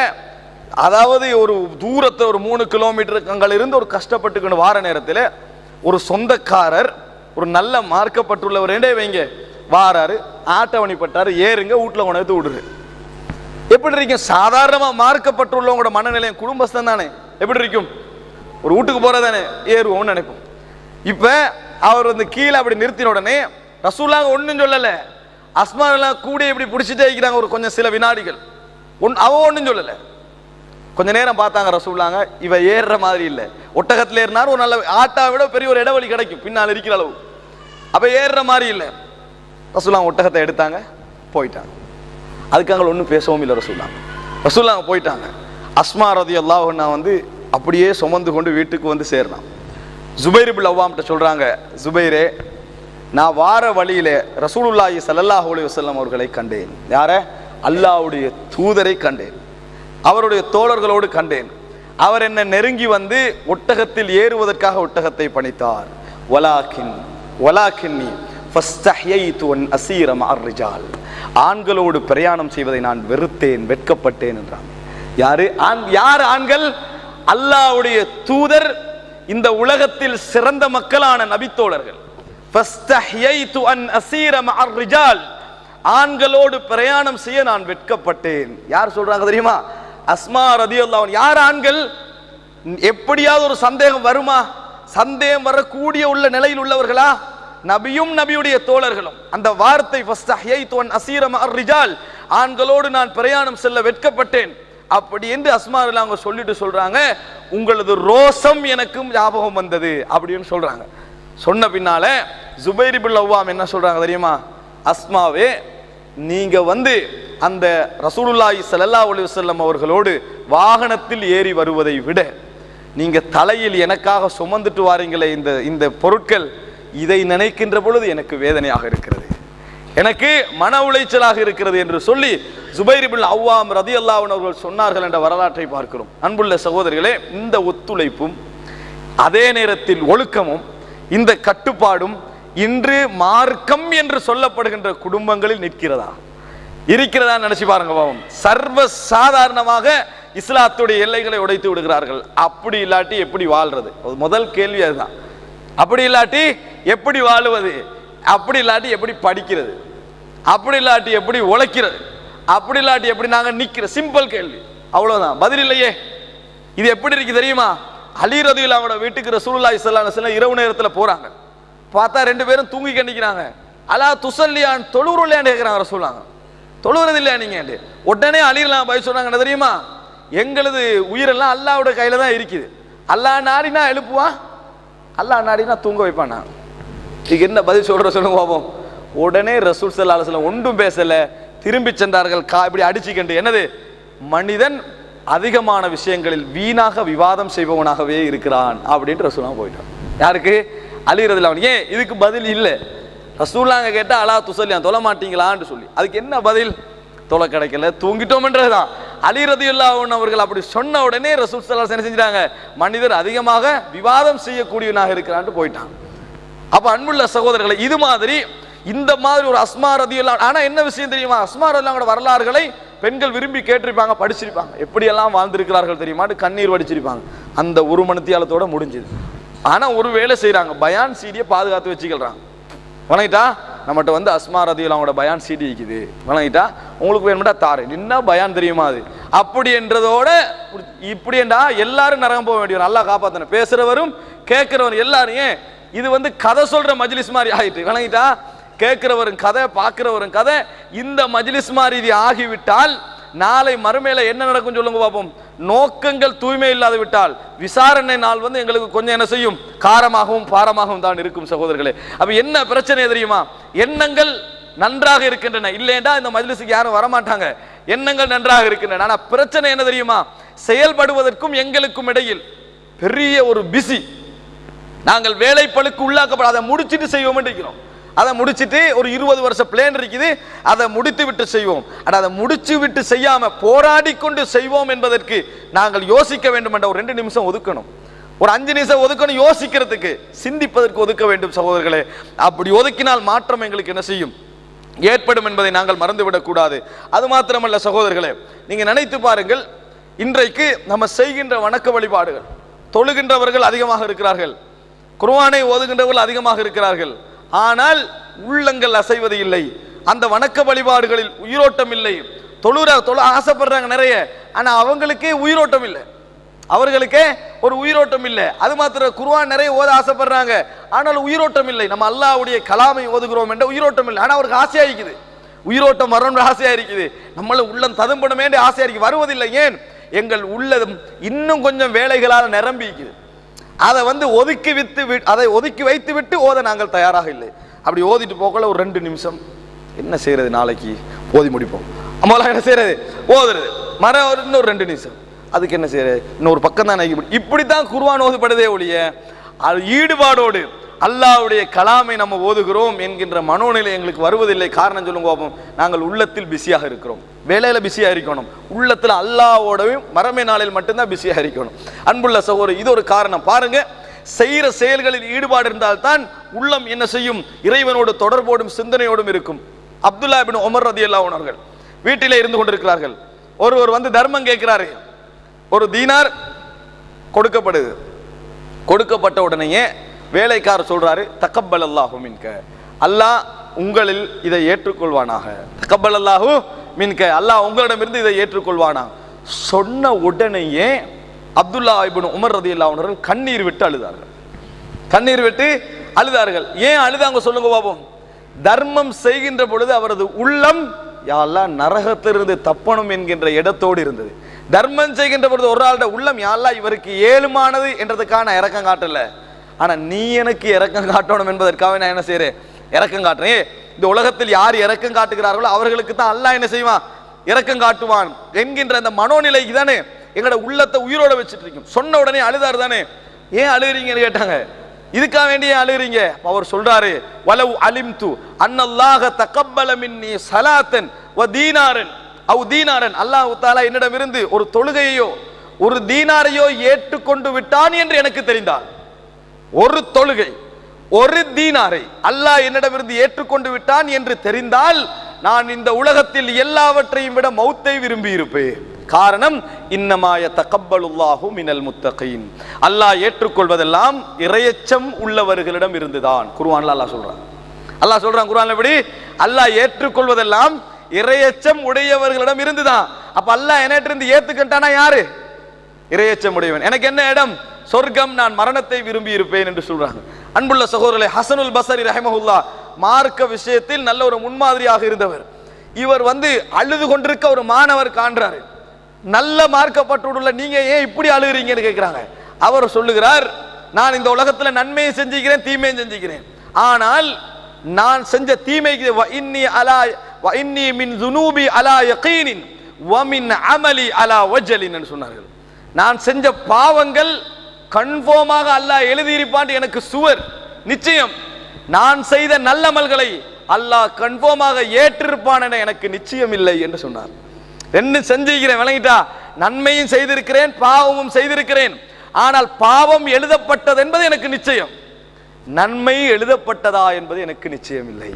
அதாவது ஒரு தூரத்தை ஒரு 3 கிலோமீட்டர் இருந்து ஒரு கஷ்டப்பட்டுக்கணும் வார நேரத்தில் ஒரு சொந்தக்காரர், ஒரு நல்ல மார்க்கப்பட்டுள்ளவர் வைங்க வாராரு, ஆட்டவணிப்பட்டாரு, ஏறுங்க, வீட்டில் கொண்டு விடுரு. எப்படி இருக்கும் சாதாரணமா மார்க்கப்பட்டுள்ளவங்களோட மனநிலையம், குடும்பஸ்தான் தானே, எப்படி இருக்கும், ஒரு வீட்டுக்கு போறதானே ஏறுவோம்னு நினைப்போம். இப்ப அவர் வந்து கீழே அப்படி நிறுத்தின உடனே ரசூலுல்லாஹ் ஒன்னும் சொல்லல, அஸ்மா எல்லாம் கூட இப்படி பிடிச்சிட்டே இருக்கிறாங்க ஒரு கொஞ்சம் சில வினாடிகள். அவ ஒன்னும் சொல்லல. கொஞ்ச நேரம் பார்த்தாங்க ரசூலுல்லாஹ், இவ ஏறுற மாதிரி இல்லை. ஒட்டகத்தில் ஏறினார், ஒரு நல்ல ஆட்டா விட பெரிய ஒரு இடைவெளி கிடைக்கும் பின்னால் இருக்கிற அளவு. அப்ப ஏறுற மாதிரி இல்லை. ரசூலுல்லாஹ் ஒட்டகத்தை எடுத்தாங்க, போயிட்டாங்க. அதுக்காக ஒன்றும் பேசவும் இல்லை ரசூலுல்லாஹ் போயிட்டாங்க. அஸ்மா ரதியல்லாஹு அன்ஹா வந்து அப்படியே சுமந்து கொண்டு வீட்டுக்கு வந்து சேர்றான். ஜுபைர் இப்னு அவ்வாம்கிட்ட சொல்றாங்க, ஜுபைரே, நான் வார வழியில ரசூலுல்லாஹி ஸல்லல்லாஹு அலைஹி வஸல்லம் அவர்களை கண்டேன். யார? அல்லாஹ்வுடைய தூதரை கண்டேன், அவருடைய தோழர்களோடு கண்டேன். அவர் என்ன நெருங்கி வந்து ஒட்டகத்தில் ஏறுவதற்காக ஒட்டகத்தை பணித்தார். வலாக்கின்னி ஃபஸ்தஹ்யைது அன் அஸீர மஅர் ரிஜால், ஆண்களோடு பிரயாணம் செய்வதை நான் வெறுத்தேன், வெட்கப்பட்டேன் என்றான். யார் ஆண்கள்? அல்லாஹ்வுடைய தூதர், இந்த உலகத்தில் சிறந்த மக்களான நபித்தோழர்கள். ஃபஸ்தஹ்யைது அன் அஸீர மஅர் ரிஜால், ஆண்களோடு பிரயாணம் செய்ய நான் வெட்கப்பட்டேன். யார் சொல்றாங்க தெரியுமா? அஸ்மா ரதியல்லாஹு அன்ஹா. யார் ஆண்கள்? எப்படியாவது ஒரு சந்தேகம் வருமா? சந்தேகம் வரக்கூடிய உள்ள நிலையில் உள்ளவர்களா? நபியும் நபியுடைய தோழர்களும். அந்த வார்த்தை ஃபஸ்தஹ்யைது அன் அஸீர மஅர் ரிஜால், ஆண்களோடு நான் பிரயாணம் செல்ல வெட்கப்பட்டேன் அப்படி என்று அஸ்மா அவங்க சொல்லிட்டு சொல்றாங்க, உங்களது ரோசம் எனக்கும் ஞாபகம் வந்தது அப்படின்னு சொல்றாங்க. சொன்ன பின்னால ஜுபைர் இப்னு அவ்வாம் என்ன சொல்றாங்க தெரியுமா? அஸ்மாவே, நீங்க வந்து அந்த ரசூலுல்லாஹி ஸல்லல்லாஹு அலைஹி வஸல்லம் அவர்களோடு வாகனத்தில் ஏறி வருவதை விட நீங்க தலையில் எனக்காக சுமந்துட்டு வாரீங்களே இந்த பொருட்கள், இதை நினைக்கின்ற பொழுது எனக்கு வேதனையாக இருக்கிறது, எனக்கு மன உளைச்சலாக இருக்கிறது என்று சொல்லி ஜுபைர் இப்னு அவ்வாம் ரதியல்லாஹு அன்ஹு அவர்கள் சொன்னார்கள் என்ற வரலாற்றை பார்க்கிறோம். அன்புள்ள சகோதரர்களே, இந்த ஒத்துழைப்பும் அதே நேரத்தில் ஒழுக்கமும் இந்த கட்டுப்பாடும் இன்று மார்க்கம் என்று சொல்லப்படுகின்ற குடும்பங்களில் இருக்கிறதா நினைச்சு பாருங்க பாவம். சர்வ சாதாரணமாக இஸ்லாத்துடைய எல்லைகளை உடைத்து விடுகிறார்கள். அப்படி இல்லாட்டி எப்படி வாழ்றது? முதல் கேள்வி அதுதான். அப்படி இல்லாட்டி எப்படி வாழுவது? அப்படி இல்லாட்டி எப்படி படிக்கிறது? அப்படி இல்லாட்டி எப்படி உழைக்கிறது? அப்படி இல்லாட்டி எப்படி நாங்க நிக்கிற? சிம்பிள் கேள்வி, அவ்வளவுதான், பதில் இல்லையே. இது எப்படி இருக்கு தெரியுமா? அலி ரலியல்லாஹு அன்ஹு வீட்டுக்கு ரசூலுல்லாஹி ஸல்லல்லாஹு அலைஹி வஸல்லம் இரவு நேரத்துல போறாங்க. பார்த்தா 2 பேரும் தூங்கி கண்டிக்கிறாங்க. அலா துஸல்லியான், தொழுவுறலையான்னு கேட்கிறாங்க ரசூலுல்லாஹ். தொழுவுறது இல்லையா நீங்க? உடனே அலி ரலியல்லாஹு அன்ஹு சொன்னாங்க, என்ன தெரியுமா? எங்களது உயிரெல்லாம் அல்லாஹ்வோட கையில தான் இருக்குது. அல்லாஹ் நாடினா எழுப்புவான், அல்லாஹ் நாடினா தூங்க வைப்பானா? இதுக்கு என்ன பதில் சொல்லுங்க பாப்போம். உடனே ரசூல் ஸல்லல்லாஹு அலைஹி வஸல்லம் ஒன்றும் பேசல, திரும்பி சென்றார்கள். இப்படி அடிச்சுக்கண்டு, என்னது, மனிதன் அதிகமான விஷயங்களில் வீணாக விவாதம் செய்பவனாகவே இருக்கிறான் அப்படின்ட்டு ரசூலுல்லாஹ் போயிட்டான். யாருக்கு? அலி ரலியல்லாஹு அன்ஹு. ஏன் இதுக்கு பதில் இல்லை. ரசூலுல்லாஹ் கேட்டா அலா துஸல்லியான், தொழ மாட்டீங்களான்னு சொல்லி, அதுக்கு என்ன பதில்? தொலை கிடைக்கல, தூங்கிட்டோம் என்றதுதான். அலி ரலியல்லாஹு அன்ஹு அவர்கள் அப்படி சொன்ன உடனே ரசூல் ஸல்லல்லாஹு அலைஹி வஸல்லம் என்ன செஞ்சாங்க? மனிதர் அதிகமாக விவாதம் செய்யக்கூடியவனாக இருக்கிறான்னு போயிட்டான். அப்ப அன்புள்ள சகோதரர்களை, இது மாதிரி இந்த மாதிரி ஒரு அஸ்மா ரலியல்லாஹு அன்ஹா. ஆனா என்ன விஷயம் தெரியுமா? அஸ்மா ரலியல்லாஹு அன்ஹா வரலாறுகளை பெண்கள் விரும்பி கேட்டிருப்பாங்க, படிச்சிருப்பாங்க. எப்படியெல்லாம் வாழ்ந்திருக்கிறார்கள் தெரியுமாட்டு கண்ணீர் வடிச்சிருப்பாங்க. அந்த ஒரு மணித்தியாலத்தோட முடிஞ்சது. ஆனா ஒரு வேலை செய்யறாங்க, பயான் சீடியை பாதுகாத்து வச்சுக்கிறாங்க. வணங்கிட்டா நம்மகிட்ட வந்து அஸ்மா ரலியல்லாஹு அன்ஹா பயான் சீடி இருக்குது, வணங்கிட்டா உங்களுக்கு வேணும்டா தாரு, என்ன பயான் தெரியுமா அது அப்படி என்றதோட இப்படி என்றா எல்லாரும் நரகம் போக வேண்டியவர். அல்லாஹ் காப்பாத்தன, பேசுறவரும் கேட்கிறவரும் எல்லாரும். இது வந்து கதை சொல்ற மஜ்லிஸ் மாதிரி ஆயிட்டு, வணங்கிட்டா கேட்கிறவரும் கதை, பார்க்கிறவரும் கதை. இந்த மஜ்லிஸ் மாதிரி இது ஆகிவிட்டால் நாளை மறுமையில என்ன நடக்கும் சொல்லுங்க பாப்போம். நோக்கங்கள் தூய்மை இல்லாது விட்டால் விசாரணை நாள் வந்து எங்களுக்கு கொஞ்சம் என்ன செய்யும், காரமாகவும் பாரமாகவும் தான் இருக்கும் சகோதரர்களே. அப்ப என்ன பிரச்சனை தெரியுமா, எண்ணங்கள் நன்றாக இருக்கின்றன, இல்லையா இந்த மஜ்லிஸுக்கு யாரும் வரமாட்டாங்க. எண்ணங்கள் நன்றாக இருக்கின்றன, ஆனா பிரச்சனை என்ன தெரியுமா, செயல்படுவதற்கும் எங்களுக்கும் இடையில் பெரிய ஒரு பிஸி. நாங்கள் வேலைப்பளுக்கு உள்ளாக்கப்பட அதை முடிச்சிட்டு செய்வோம் இருக்கிறோம். அதை முடிச்சிட்டு ஒரு 20 வருஷ பிளான் இருக்குது, அதை முடித்து விட்டு செய்வோம். ஆனால் அதை முடிச்சு விட்டு செய்யாம போராடி கொண்டு செய்வோம் என்பதற்கு நாங்கள் யோசிக்க வேண்டும் என்ற ஒரு 2 நிமிஷம் ஒதுக்கணும், ஒரு 5 நிமிஷம் ஒதுக்கணும், யோசிக்கிறதுக்கு சிந்திப்பதற்கு ஒதுக்க வேண்டும் சகோதரர்களே. அப்படி ஒதுக்கினால் மாற்றம் எங்களுக்கு என்ன செய்யும், ஏற்படும் என்பதை நாங்கள் மறந்துவிடக் கூடாது. அது மாத்திரமல்ல சகோதரர்களே, நீங்க நினைத்து பாருங்கள், இன்றைக்கு நம்ம செய்கின்ற வணக்க வழிபாடுகள், தொழுகின்றவர்கள் அதிகமாக இருக்கிறார்கள், குர்ஆனை ஓதுகின்றவர்கள் அதிகமாக இருக்கிறார்கள், ஆனால் உள்ளங்கள் அசைவது இல்லை. அந்த வணக்க வழிபாடுகளில் உயிரோட்டம் இல்லை. தொழ ஆசைப்படுறாங்க நிறைய, ஆனா அவங்களுக்கே உயிரோட்டம் இல்லை, அவர்களுக்கே ஒரு உயிரோட்டம் இல்லை. அது மாத்திரம் குர்ஆன் நிறைய ஓத ஆசைப்படுறாங்க, ஆனால் உயிரோட்டம் இல்லை. நம்ம அல்லாஹ்வுடைய கலாமை ஓதுகிறோம் என்ற உயிரோட்டம் இல்லை, ஆனா அவருக்கு ஆசையா இருக்குது, உயிரோட்டம் வரணும்னு ஆசையா இருக்குது, நம்மள உள்ளம் ததும்பணுமே ஆசையா இருக்கு, வருவதில்லை. ஏன், எங்கள் உள்ளதும் இன்னும் கொஞ்சம் வேலைகளால் நிரம்பி இருக்குது. அதை வந்து அதை ஒதுக்கி வைத்து விட்டு ஓத நாங்கள் தயாராக இல்லை. அப்படி ஓதிட்டு போகல ஒரு 2 நிமிஷம் என்ன செய்யறது, நாளைக்கு ஓதி முடிப்போம், அம்மாலாம் என்ன செய்யறது, ஓதுறது, இன்னொரு 2 நிமிஷம் அதுக்கு என்ன செய்யறது, இன்னொரு பக்கம் தான். இப்படித்தான் குர்ஆன் ஓதப்படுதே ஒழிய ஈடுபாடோடு அல்லாஹ்வுடைய கலாமை நம்ம ஓதுகிறோம் என்கின்ற மனோநிலை எங்களுக்கு வருவதில்லை. காரணம் சொல்லுங்க பாப்போம், நாங்கள் உள்ளத்தில் பிஸியாக இருக்கிறோம், வேலையில பிஸியா இருக்கணும், உள்ளத்துல அல்லாஹ்வோடவும் மறுமை நாளில் மட்டும்தான் பிஸியா இருக்கணும். அன்புள்ள சகோதரர், இது ஒரு காரணம். பாருங்க, செய்கிற செயல்களில் ஈடுபாடு இருந்தால்தான் உள்ளம் என்ன செய்யும், இறைவனோடு தொடர்போடும் சிந்தனையோடும் இருக்கும். அப்துல்லா இப்னு உமர் ரலியல்லாஹு அன்ஹு அவர்கள் வீட்டிலே இருந்து கொண்டிருக்கிறார்கள். ஒருவர் வந்து தர்மம் கேட்கிறாரு, ஒரு தீனார் கொடுக்கப்படுது. கொடுக்கப்பட்ட உடனேயே வேலைக்காரர் சொல்றாரு, தக்கப்பல் அல்லாஹு மின்க, அல்லாஹ் உங்களில் இதை ஏற்றுக்கொள்வானாக, தக்கப்பல் அல்லாஹு மின்க, அல்லாஹ் உங்களிடமிருந்து இதை ஏற்றுக்கொள்வானா. சொன்ன உடனேயே அப்துல்லா இப்னு உமர் ரலியல்லாஹு அன்ஹு அவர்கள் கண்ணீர் விட்டு அழுதார்கள், கண்ணீர் விட்டு அழுதார்கள். ஏன் அழுதாங்க சொல்லுங்க பாப்போம். தர்மம் செய்கின்ற பொழுது அவரது உள்ளம் யா அல்லாஹ் நரகத்திலிருந்து தப்பணும் என்கின்ற இடத்தோடு இருந்தது. தர்மம் செய்கின்ற பொழுது ஒரு ஆளுடைய உள்ளம் யா அல்லாஹ் இவருக்கு ஏழுமானது என்றதுக்காக நான் இறக்கம் காட்டல, ஆனா நீ எனக்கு இறக்கம் காட்டணும் என்பதற்காக நான் என்ன செய்யறேன், இறக்கம் காட்டுறேன். இந்த உலகத்தில் யார் இறக்கம் காட்டுகிறார்களோ அவர்களுக்கு தான் அல்லாஹ் என்ன செய்வான், இறக்கம் காட்டுவான் என்கின்ற அந்த மனோநிலைக்கு தானே எங்களோட உள்ளத்தை உயிரோட வச்சுட்டு இருக்கும். சொன்ன உடனே அழுதாரு தானே, ஏன் அழுகிறீங்கன்னு கேட்டாங்க. இதுக்காக வேண்டிய அழுகிறீங்க. அவர் சொல்றாரு, வலவ் அலிம்து அன்னல்லாஹ தகப்பல மின்னி ஸலாத்தன் வ தீனாரன் அவ் தீனாரன், அல்லாஹ் தஆலா என்னிடமிருந்து ஒரு தொழுகையோ ஒரு தீனாரையோ ஏற்றுக்கொண்டு விட்டான் என்று எனக்கு தெரிந்தால், ஒரு தொழுகை ஒரு தீனாரை அல்லாஹ் என்னிடமிருந்து ஏற்றுக்கொண்டு விட்டான் என்று தெரிந்தால் நான் இந்த உலகத்தில் எல்லாவற்றையும் விட மௌத்தை விரும்பி இருப்பேன். காரணம், இன்னமாய தகப்பலுல்லாஹு மினல் முத்தகீன், அல்லாஹ் ஏற்றுக்கொள்வதெல்லாம் இறையச்சம் உள்ளவர்களிடம் இருந்துதான். குர்ஆன்ல அல்லாஹ் சொல்றான், அல்லாஹ் சொல்றான் குர்ஆன்ல எப்படி, அல்லாஹ் ஏற்றுக்கொள்வதெல்லாம் இறையச்சம் உடையவர்களிடம் இருந்துதான். அப்ப அல்லாஹ் என்னிடமிருந்து ஏத்துக்கிட்டானா யாரு, இறையச்சம் உடையவன். எனக்கு என்ன இடம், சொர்க்கம், நான் மரணத்தை விரும்பி இருப்பேன் என்று சொல்றாங்க. அன்புள்ள சகோதரர்களே, ஹசனுல் பஸரி ரஹிமஹுல்லாஹ் மார்க்க விஷயத்தில் நல்ல ஒரு முன்மாதிரியாக இருந்தவர். இவர் வந்து அழுது கொண்டிருக்க ஒரு மாணவர் காண்றாரு, நல்ல மார்க்கப்பட்டுள்ள நீங்க ஏன் இப்படி அழுகிறீங்கன்னு கேட்கிறாங்க. அவர் சொல்லுகிறார், நான் இந்த உலகத்துல நன்மையை செஞ்சுக்கிறேன் தீமையை செஞ்சுக்கிறேன், ஆனால் நான் செஞ்ச தீமைக்கு வ இன்னி மின் ஸுனூபி அலா யகீனின் வ மின் அமலி அலா வஜலின் என்று சொன்னார்கள். நான் செஞ்ச பாவங்கள் கன்ஃபார்மாக அல்லாஹ் எழுதியிருப்பான் எனக்கு சுவர் நிச்சயம், நான் செய்த நல்லமல்களை அல்லாஹ் கன்ஃபார்மாக ஏற்றிருப்பான் என எனக்கு நிச்சயம் இல்லை என்று சொன்னார். ரெண்டு செஞ்சிருக்கிறேன், விளங்கிட்டா, நன்மையும் செய்திருக்கிறேன் பாவமும் செய்திருக்கிறேன், ஆனால் பாவம் எழுதப்பட்டது என்பது எனக்கு நிச்சயம், நன்மை எழுதப்பட்டதா என்பது எனக்கு நிச்சயம் இல்லை,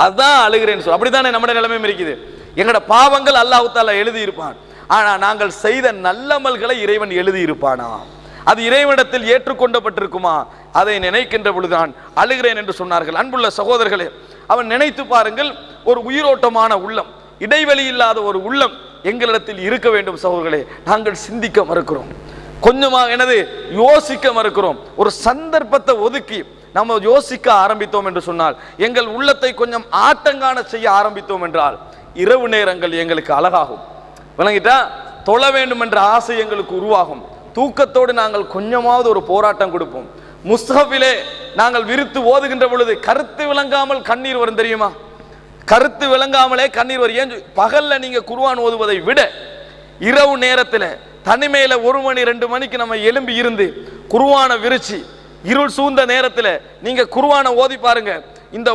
அதான் அழுகிறேன் சொல். அப்படித்தானே நம்முடைய நிலைமையும் இருக்குது. எங்களோட பாவங்கள் அல்லாஹ் தஆலா எழுதி இருப்பான், ஆனா நாங்கள் செய்த நல்லமல்களை இறைவன் எழுதி இருப்பானா, அது இறைவனிடத்தில் ஏற்றுக்கொள்ளப்பட்டிருக்குமா, அதை நினைக்கின்ற பொழுதுதான் அழுகிறேன் என்று சொன்னார்கள். அன்புள்ள சகோதரர்களே, அவன் நினைத்து பாருங்கள், ஒரு உயிரோட்டமான உள்ளம், இடைவெளி இல்லாத ஒரு உள்ளம் எங்களிடத்தில் இருக்க வேண்டும் சகோதரர்களே. நாங்கள் சிந்திக்க மறுக்கிறோம், கொஞ்சமாக யோசிக்க மறுக்கிறோம். ஒரு சந்தர்ப்பத்தை ஒதுக்கி நம்ம யோசிக்க ஆரம்பித்தோம் என்று சொன்னால், எங்கள் உள்ளத்தை கொஞ்சம் ஆட்டங்கான செய்ய ஆரம்பித்தோம் என்றால் இரவு நேரங்கள் எங்களுக்கு அழகாகும். விளங்கிட்டா? தொழ வேண்டும் என்ற ஆசை எங்களுக்கு உருவாகும். தூக்கத்தோடு நாங்கள் கொஞ்சமாவது ஒரு போராட்டம் கொடுப்போம். முஸ்ஹபிலே நாங்கள் விரித்து ஓதுகின்ற பொழுது கருத்து விளங்காமல் கண்ணீர் வரும் தெரியுமா? கருத்து விளங்காமலே கண்ணீர் வரும். ஏன் பகல்ல நீங்க குர்ஆன் ஓதுவதை விட இரவு நேரத்தில் தனிமையில 1 மணி 2 மணிக்கு நம்ம எழும்பி இருந்து குர்ஆன விரிச்சு இருள் சூழ்ந்த நேரத்தில் நீங்க குர்ஆனை ஓதி பாருங்க. இந்த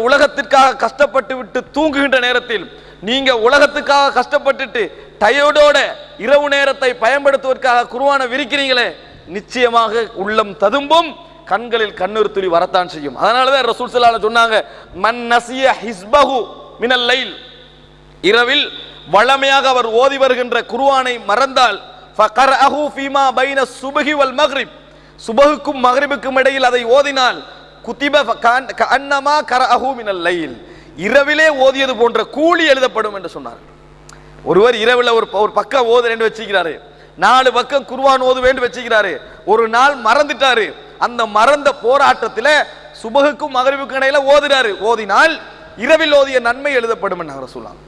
உலகத்திற்காக கஷ்டப்பட்டு விட்டு தூங்குகின்ற நேரத்தில் நீங்க உலகத்துக்காக கஷ்டப்பட்டுட்டு டயர்டோட இரவு நேரத்தை பயன்படுத்துவதற்காக குர்ஆனை விரிக்கிறீங்களே, நிச்சயமாக உள்ளம் ததும்பும், கண்களில் கண்ணீர் துளி வரத்தான் செய்யும். அதனாலதான் ரசூல் ஸல்லல்லாஹு அலைஹி வஸல்லம் சொன்னாங்க, மன் நஸிய ஹிஸ்பஹு மினல் லைல், இரவில் வளமையாக அவர் ஓதி வருகின்ற குர்ஆனை மறந்தால் ஃபகரஹு ஃபீமா பைன சுப்ஹி வல் மக்ரிப், சுபஹுக்கும் மக்ரிபுக்கும் இடையில் அதை ஓதினால் குதிப கஅன்னமா கரஹு மினல் லைல், இரவிலே ஓதியது போன்ற கூலி எழுதப்படும் என்று சொன்னார். ஒருவர் இரவில் ஒரு பக்கம் ஓதுறேன்னு வச்சுக்கிறாரு, 4 பக்கம் குர்ஆன் ஓதுவேன்னு வச்சுக்கிறாரு, ஒரு நாள் மறந்துட்டாரு. அந்த மறந்த போராட்டத்தில் சுபஹுக்கும் மக்ரிபுக்கும் இடையில ஓதினால் இரவில் ஓதிய நன்மை எழுதப்படும் என்று சொல்லலாம்.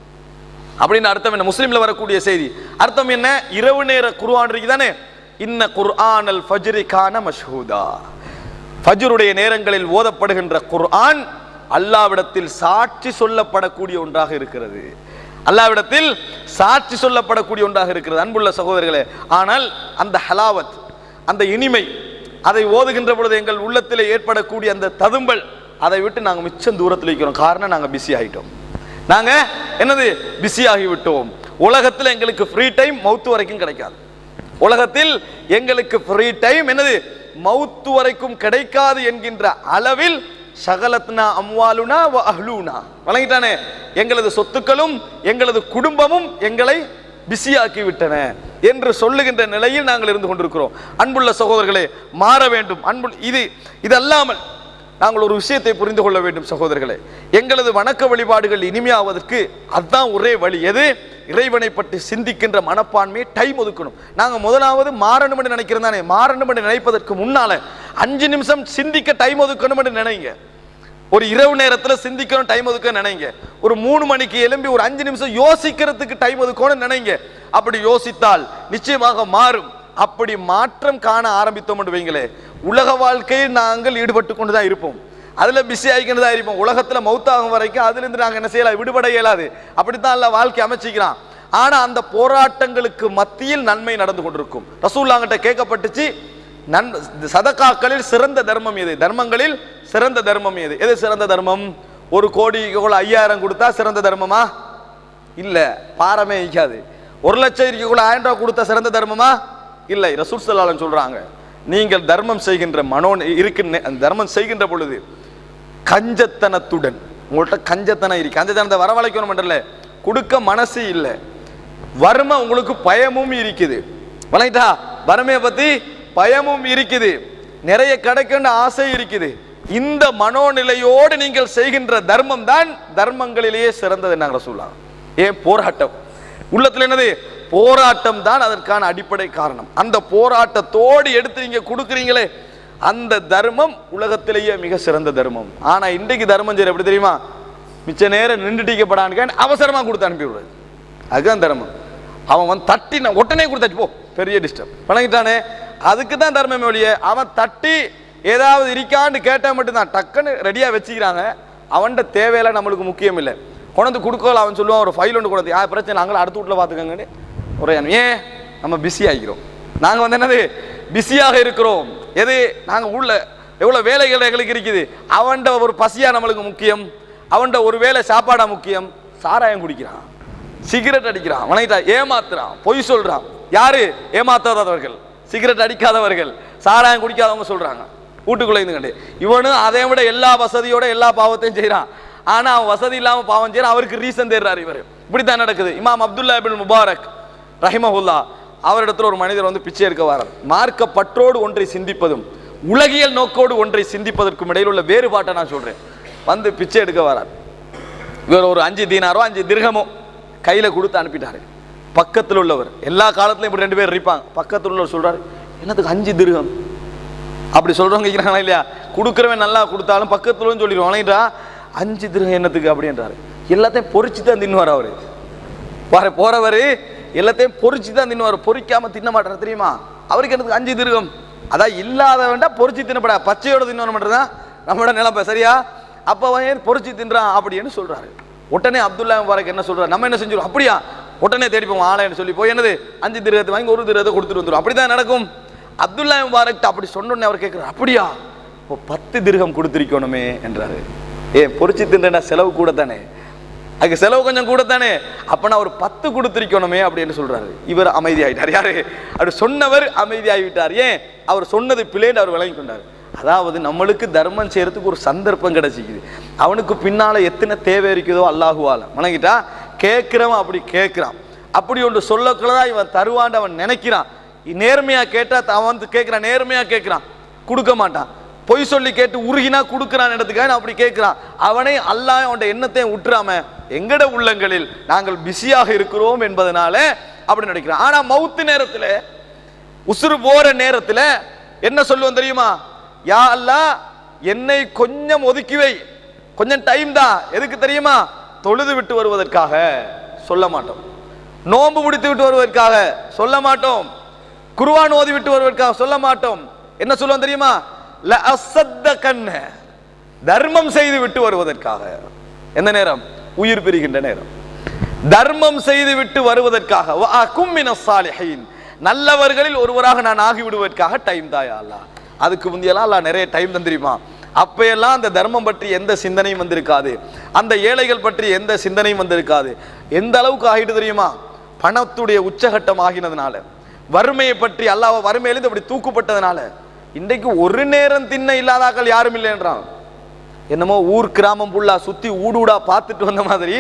அப்படின்னு அர்த்தம் என்ன? முஸ்லிம்ல வரக்கூடிய செய்தி அர்த்தம் என்ன? இரவு நேர குர்ஆன் இருக்குதானே, இன்ன குர்ஆனல் ஃபஜ்ரி கான மஷ்ஹூதா, ஃபஜ்ருடைய நேரங்களில் ஓதப்படுகின்ற குர்ஆன் அல்லாஹ்விடத்தில் சாட்சி சொல்லப்படக்கூடிய ஒன்றாக இருக்கிறது. அல்லாஹ்விடத்தில் சாட்சி சொல்லப்படக்கூடிய ஒன்றாக இருக்கிறது. அன்புள்ள சகோதரர்களே, ஆனால் அந்த ஹலாவத், அந்த இனிமை, அதை ஓதுகின்ற பொழுது எங்கள் உள்ளத்தில் ஏற்படக்கூடிய அந்த ததும்பல், அதை விட்டு நாங்கள் மிச்சம் தூரத்தில் இருக்கிறோம். காரணம், நாங்கள் பிஸி ஆகிட்டோம். நாங்க என்னது? பிஸி ஆகிவிட்டோம். உலகத்தில் எங்களுக்கு ஃப்ரீ டைம் மௌத்து வரைக்கும் கிடைக்காது. உலகத்தில் எங்களுக்கு ஃப்ரீ டைம் என்னது? மௌத்து வரைக்கும் கிடைக்காது என்கின்ற அளவில் ஷகலத்னா அம்வாலுனா வ அஹ்லூனா, வழங்கிட்டானே, எங்களது சொத்துக்களும் எங்களது குடும்பமும் எங்களை பிஸியாக்கி விட்டன என்று சொல்லுகின்ற நிலையில் நாங்கள் இருந்து கொண்டிருக்கிறோம். அன்புள்ள சகோதரர்களே, மாற வேண்டும். இதல்லாமல் நாங்கள் ஒரு விஷயத்தை புரிந்து கொள்ள வேண்டும் சகோதரர்களே. எங்களது வணக்க வழிபாடுகள் இனிமையாவதற்கு அதுதான் ஒரே வழி. எது? இறைவனை பற்றி சிந்திக்கின்ற மனப்பான்மையை டைம் ஒதுக்கணும். நாங்கள் முதலாவது மாறணும் என்று நினைக்கிறோம் தானே, மாறணும் என்று நினைப்பதற்கு முன்னால 5 நிமிஷம் சிந்திக்க டைம் ஒதுக்கணும் என்று நினைங்க. ஒரு இரவு நேரத்தில் சிந்திக்கணும் டைம் ஒதுக்க நினைங்க. ஒரு 3 மணிக்கு எழும்பி ஒரு 5 நிமிஷம் யோசிக்கிறதுக்கு டைம் ஒதுக்கணும் நினைங்க. அப்படி யோசித்தால் நிச்சயமாக மாறும். அப்படி மாற்றம் காண ஆரம்பித்தோம் என்று வைங்களே, உலக வாழ்க்கையில் நாங்கள் ஈடுபட்டு கொண்டு தான் இருப்போம், அதுல பிஸி ஆகிக்கிட்டு தான் இருப்போம். உலகத்துல மௌத்தாகும் வரைக்கும் அதிலிருந்து நாங்கள் என்ன செய்யலாம்? விடுபட இயலாது. அப்படித்தான் அல்ல வாழ்க்கை அமைச்சிக்கிறான். ஆனா அந்த போராட்டங்களுக்கு மத்தியில் நன்மை நடந்து கொண்டிருக்கும். ரசூலுல்லாஹ்கிட்ட கேட்கப்பட்டுச்சு, சதகாக்களில் சிறந்த தர்மம் எது? தர்மங்களில் சிறந்த தர்மம் எது? எது சிறந்த தர்மம்? 1 கோடி 5000 கொடுத்தா சிறந்த தர்மமா? இல்ல, பாரமே ஈக்காது. 1 லட்சம் 1000 ரூபாய் கொடுத்தா சிறந்த தர்மமா? இல்லை. ரசூல் ஸல்லல்லாஹு அலைஹி வஸல்லம் சொல்றாங்க, நீங்கள் தர்மம் செய்கின்ற தர்மம் செய்கின்ற பொழுது கஞ்சத்தனத்துடன், உங்கள்கிட்ட கஞ்சத்தனம் இருக்கு, கஞ்சத்தனத்தை வரவழைக்கணும் என்றல, கொடுக்க மனசு இல்லை, வறுமை உங்களுக்கு பயமும் இருக்குது, வளைட்டா வறுமையை பத்தி பயமும் இருக்குது, நிறைய கிடைக்கின்ற ஆசை இருக்குது. இந்த மனோநிலையோடு நீங்கள் செய்கின்ற தர்மம் தான் தர்மங்களிலேயே சிறந்தது நாங்கள் சொல்லலாம். ஏன்? போராட்டம் உள்ளத்துல என்னது? போராட்டம் தான் அதற்கான அடிப்படை காரணம். அந்த போராட்டத்தோடு எடுத்து நீங்க கொடுக்குறீங்களே, அந்த தர்மம் உலகத்திலேயே மிக சிறந்த தர்மம். ஆனா இன்றைக்கு தர்மம் செய்யற எப்படி தெரியுமா? மிச்ச நேரம் நின்றுட்டிக்கப்படான்னு அவசரமா கொடுத்து அனுப்பிவிடுறது, அதுதான் தர்மம். அவன் தட்டி நான் உடனே கொடுத்தாச்சு போ, பெரிய டிஸ்டர்ப் பழகிட்டானே, அதுக்கு தான் தர்மமே ஒழிய அவன் தட்டி ஏதாவது இருக்கான்னு கேட்டால் மட்டும்தான் டக்குன்னு ரெடியாக வச்சுக்கிறாங்க. அவன்கிட்ட தேவையில்லை, நம்மளுக்கு முக்கியம் இல்லை. கொண்டு கொடுக்கல, அவன் சொல்லுவான் ஒரு ஃபைல் ஒன்று கொடுத்து, யார் பிரச்சனை நாங்களும் அடுத்த வீட்டில் பார்த்துக்கங்கன்னு ஒரே. ஏன்? நம்ம பிஸி ஆகிக்கிறோம். நாங்கள் என்னது பிஸியாக இருக்கிறோம். எது? நாங்கள் உள்ள எவ்வளோ வேலைகள் எங்களுக்கு இருக்குது. அவன்கிட்ட ஒரு பசியா நம்மளுக்கு முக்கியம், அவன்கிட்ட ஒரு வேலை சாப்பாடா முக்கியம். சாராயம் குடிக்கிறான், சிகரெட் அடிக்கிறான், வணங்கிட்டா ஏமாத்துறான், பொய் சொல்றான். யாரு? ஏமாத்தாதவர்கள், சிகரெட் அடிக்காதவர்கள், சாராயம் குடிக்காதவங்க சொல்றாங்க வீட்டுக்குள்ள இருந்து. இவனும் அதை விட எல்லா வசதியோட எல்லா பாவத்தையும் செய்யறான். ஆனா அவன் வசதி இல்லாம பாவம் செய்யறான், அவருக்கு ரீசன் தேடுறாரு இவர். இப்படித்தான் நடக்குது. இமாம் அப்துல்லா இப்னு முபாரக் ரஹிமஹுல்லா அவரிடத்துல ஒரு மனிதர் வந்து பிச்சை எடுக்க வரார். மார்க்க பற்றோடு ஒன்றை சிந்திப்பதும் உலகியல் நோக்கோடு ஒன்றை சிந்திப்பதற்கும் இடையில் உள்ள வேறுபாட்டை நான் சொல்றேன். வந்து பிச்சை எடுக்க வரார். இவர் ஒரு 5 தீனாரோ 5 திர்ஹமோ கையில கொடுத்து அனுப்பிட்டாரு. பக்கத்தில் உள்ளவர், எல்லா காலத்திலும் இப்படி 2 பேர் இருப்பாங்க, பக்கத்தில் உள்ளவர் சொல்றாரு, என்னத்துக்கு 5 திர்ஹம்? அப்படி சொல்றவங்க இருக்கிறாங்களா இல்லையா? கொடுக்குறவன் நல்லா கொடுத்தாலும் பக்கத்துல சொல்லிடுவோம், வணங்கிட்டா 5 திர்ஹம் என்னத்துக்கு அப்படின்றாரு. எல்லாத்தையும் பொறிச்சு தான் தின்னுவார் அவரு. போறவரு எல்லாத்தையும் பொறிச்சு தான் தின்னுவார், பொறிக்காம தின்ன மாட்டார் தெரியுமா? அவருக்கு எனக்கு 5 திர்ஹம், அதான் இல்லாத வேண்டாம் பொறிச்சு தின்னப்பட, பச்சையோட தின்ன மாட்டேதான் நம்மளோட நிலைப்ப சரியா? அப்ப அவன் பொறிச்சு தின்றான் அப்படின்னு சொல்றாரு. உடனே அப்துல்லா முபாரக் என்ன சொல்றாரு, நம்ம என்ன செஞ்சிடும் அப்படியா, உடனே தேடி போவோம் ஆலைன்னு சொல்லி போய் என்னது 5 திர்ஹத்தை வாங்கி 1 திர்ஹத்தை கொடுத்துட்டு வந்துடும். அப்படிதான் நடக்கும். அப்துல்லா முபாரக் அப்படி சொன்னோடனே அவர் கேட்கிறார், அப்படியா, இப்போ 10 திர்ஹம் கொடுத்திருக்கணுமே என்றாரு. பொறிச்சு தின்றா செலவு கூட தானே, அதுக்கு செலவு கொஞ்சம் கூட தானே, அப்ப நான் ஒரு 10 கொடுத்திருக்கணுமே அப்படின்னு சொல்றாரு. இவர் அமைதி ஆயிட்டார். யாரு? அவர் சொன்னவர் அமைதி ஆகிவிட்டார். ஏன்? அவர் சொன்னது பிள்ளைன்னு அவர் விளங்கி கொண்டார். அதாவது நம்மளுக்கு தர்மம் செய்யறதுக்கு ஒரு சந்தர்ப்பம் கிடைச்சிக்குது. அவனுக்கு பின்னால எத்தனை தேவை இருக்குதோ அல்லாஹுவால வணங்கிட்டா கேட்கிறவன் அப்படி கேட்கிறான். அப்படி ஒன்று சொல்லக்குள்ளதான் இவன் தருவான்னு அவன் நினைக்கிறான். நேர்மையா கேட்டா அவன் வந்து கேட்கிறான், நேர்மையா கேட்கிறான், கொடுக்க மாட்டான். பொய் சொல்லி கேட்டு உருகினா கொடுக்கிறான் இடத்துக்காக அப்படி கேட்கிறான். அவனை அல்லாஹ் அவன் எண்ணத்தையும் விட்டுறாம எங்கட உள்ளங்களில் நாங்கள் பிஸியாக இருக்கிறோம் என்பதனால அப்படி நினைக்கிறான். ஆனா மவுத்து நேரத்துல, உசுறு போற நேரத்துல என்ன சொல்லுவோம் தெரியுமா? யா அல்லாஹ் என்னை கொஞ்சம் ஒதுக்கிவை, கொஞ்சம் டைம் தான். எதுக்கு தெரியுமா? தொழுது விட்டு வருவதற்காக சொல்ல மாட்டோம், நோன்பு முடித்து விட்டு வருவதற்காக சொல்ல மாட்டோம், குர்ஆன் ஓதி விட்டு வருவதற்காக சொல்ல மாட்டோம். என்ன சொல்லுவோம் தெரியுமா? லஅஸத்தகன்ன, தர்மம் செய்து விட்டு வருவதற்காக. எந்த நேரம்? உயிர் பிரிகின்ற நேரம். தர்மம் செய்து விட்டு வருவதற்காக. வஅகும் மினஸ் சாலிஹீன், நல்லவர்களில் ஒருவராக நான் ஆகிவிடுவதற்காக டைம் தாயா அல்லாஹ். அதுக்கு முந்தியெல்லாம் அல்லாஹ் நிறைய டைம் தந்திருமா. அப்பெல்லாம் அந்த தர்மம் பற்றி எந்த சிந்தனையும் வந்திருக்காது, அந்த ஏழைகள் பற்றி எந்த சிந்தனையும் வந்திருக்காது. எந்த அளவுக்கு ஆகிட்டு தெரியுமா? பணத்துடைய உச்சகட்டம் ஆகினதுனால, வறுமையை பற்றி அல்லாஹ் வறுமையிலிருந்து அப்படி தூக்கப்பட்டதுனால இன்றைக்கு ஒரு நேரம் தின்ன இல்லாதாக்கள் யாரும் இல்லைன்றான். என்னமோ ஊர் கிராமம் புள்ளா சுத்தி ஊடூடா பார்த்துட்டு வந்த மாதிரி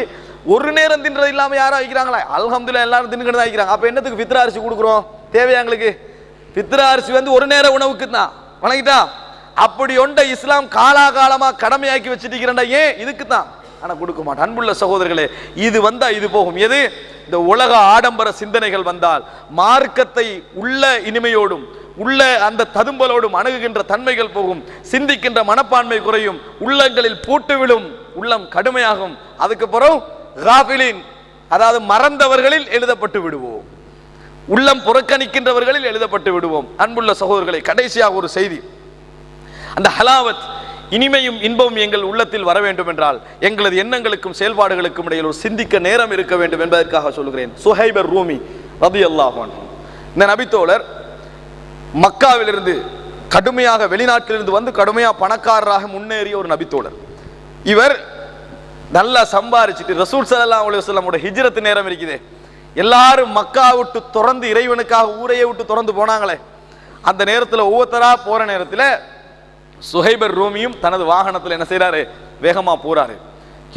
ஒரு நேரம் தின்றது இல்லாம யாரும் வைக்கிறாங்களா? அல்ஹம்துலில்லாஹ் எல்லாரும் தின்னுக்கிட்டு தான் வைக்கிறாங்க. அப்ப என்னத்துக்கு ஃபித்ரா அரிசி கொடுக்குறோம்? தேவையா எங்களுக்கு? ஃபித்ரா அரிசி வந்து ஒரு நேர உணவுக்கு தான் வணங்கிட்டா. அப்படி ஒன்றை இஸ்லாம் காலாகாலமா கடமையாக்கி வச்சுட்டு ஏன்? இதுக்கு தான். ஆனா கொடுக்க மாட்டேன். அன்புள்ள சகோதரர்களே, இது வந்தா இது போகும். எது? இந்த உலக ஆடம்பர சிந்தனைகள் வந்தால் மார்க்கத்தை உள்ள இனிமையோடும் உள்ள அந்த ததும்பலோடும் அணுகுகின்ற தன்மைகள் போகும், சிந்திக்கின்ற மனப்பான்மை குறையும், உள்ளங்களில் பூட்டு விழும், உள்ளம் கடுமையாகும். அதுக்கப்புறம் காஃபிலின், அதாவது மறந்தவர்களில் எழுதப்பட்டு விடுவோம், உள்ளம் புறக்கணிக்கின்றவர்களில் எழுதப்பட்டு விடுவோம். அன்புள்ள சகோதரர்களை, கடைசியாக ஒரு செய்தி. அந்த ஹலாவத், இனிமையும் இன்பமும் எங்கள் உள்ளத்தில் வர வேண்டும் என்றால் எங்களது எண்ணங்களுக்கும் செயல்பாடுகளுக்கும் இடையில் ஒரு சிந்திக்க நேரம் இருக்க வேண்டும் என்பதற்காக சொல்கிறேன். சுஹைபர் ரூமி ரலியல்லாஹு அன்ஹு, இந்த நபித்தோழர் மக்காவிலிருந்து கடுமையாக வெளிநாட்டிலிருந்து வந்து கடுமையாக பணக்காரராக முன்னேறிய ஒரு நபித்தோழர். இவர் நல்லா சம்பாரிச்சுட்டு ரசூல் ஸல்லல்லாஹு அலைஹி வஸல்லம் ஹிஜ்ரத் நேரம் இருக்குது, எல்லாரும் மக்கா விட்டு திறந்து இறைவனுக்காக ஊரையை விட்டு திறந்து போனாங்களே, அந்த நேரத்தில் ஒவ்வொருத்தரா போற நேரத்தில் சுஹைபர் ரூமியும் தனது வாகனத்தில் என்ன செய்யறாரு? வேகமா போறாரு.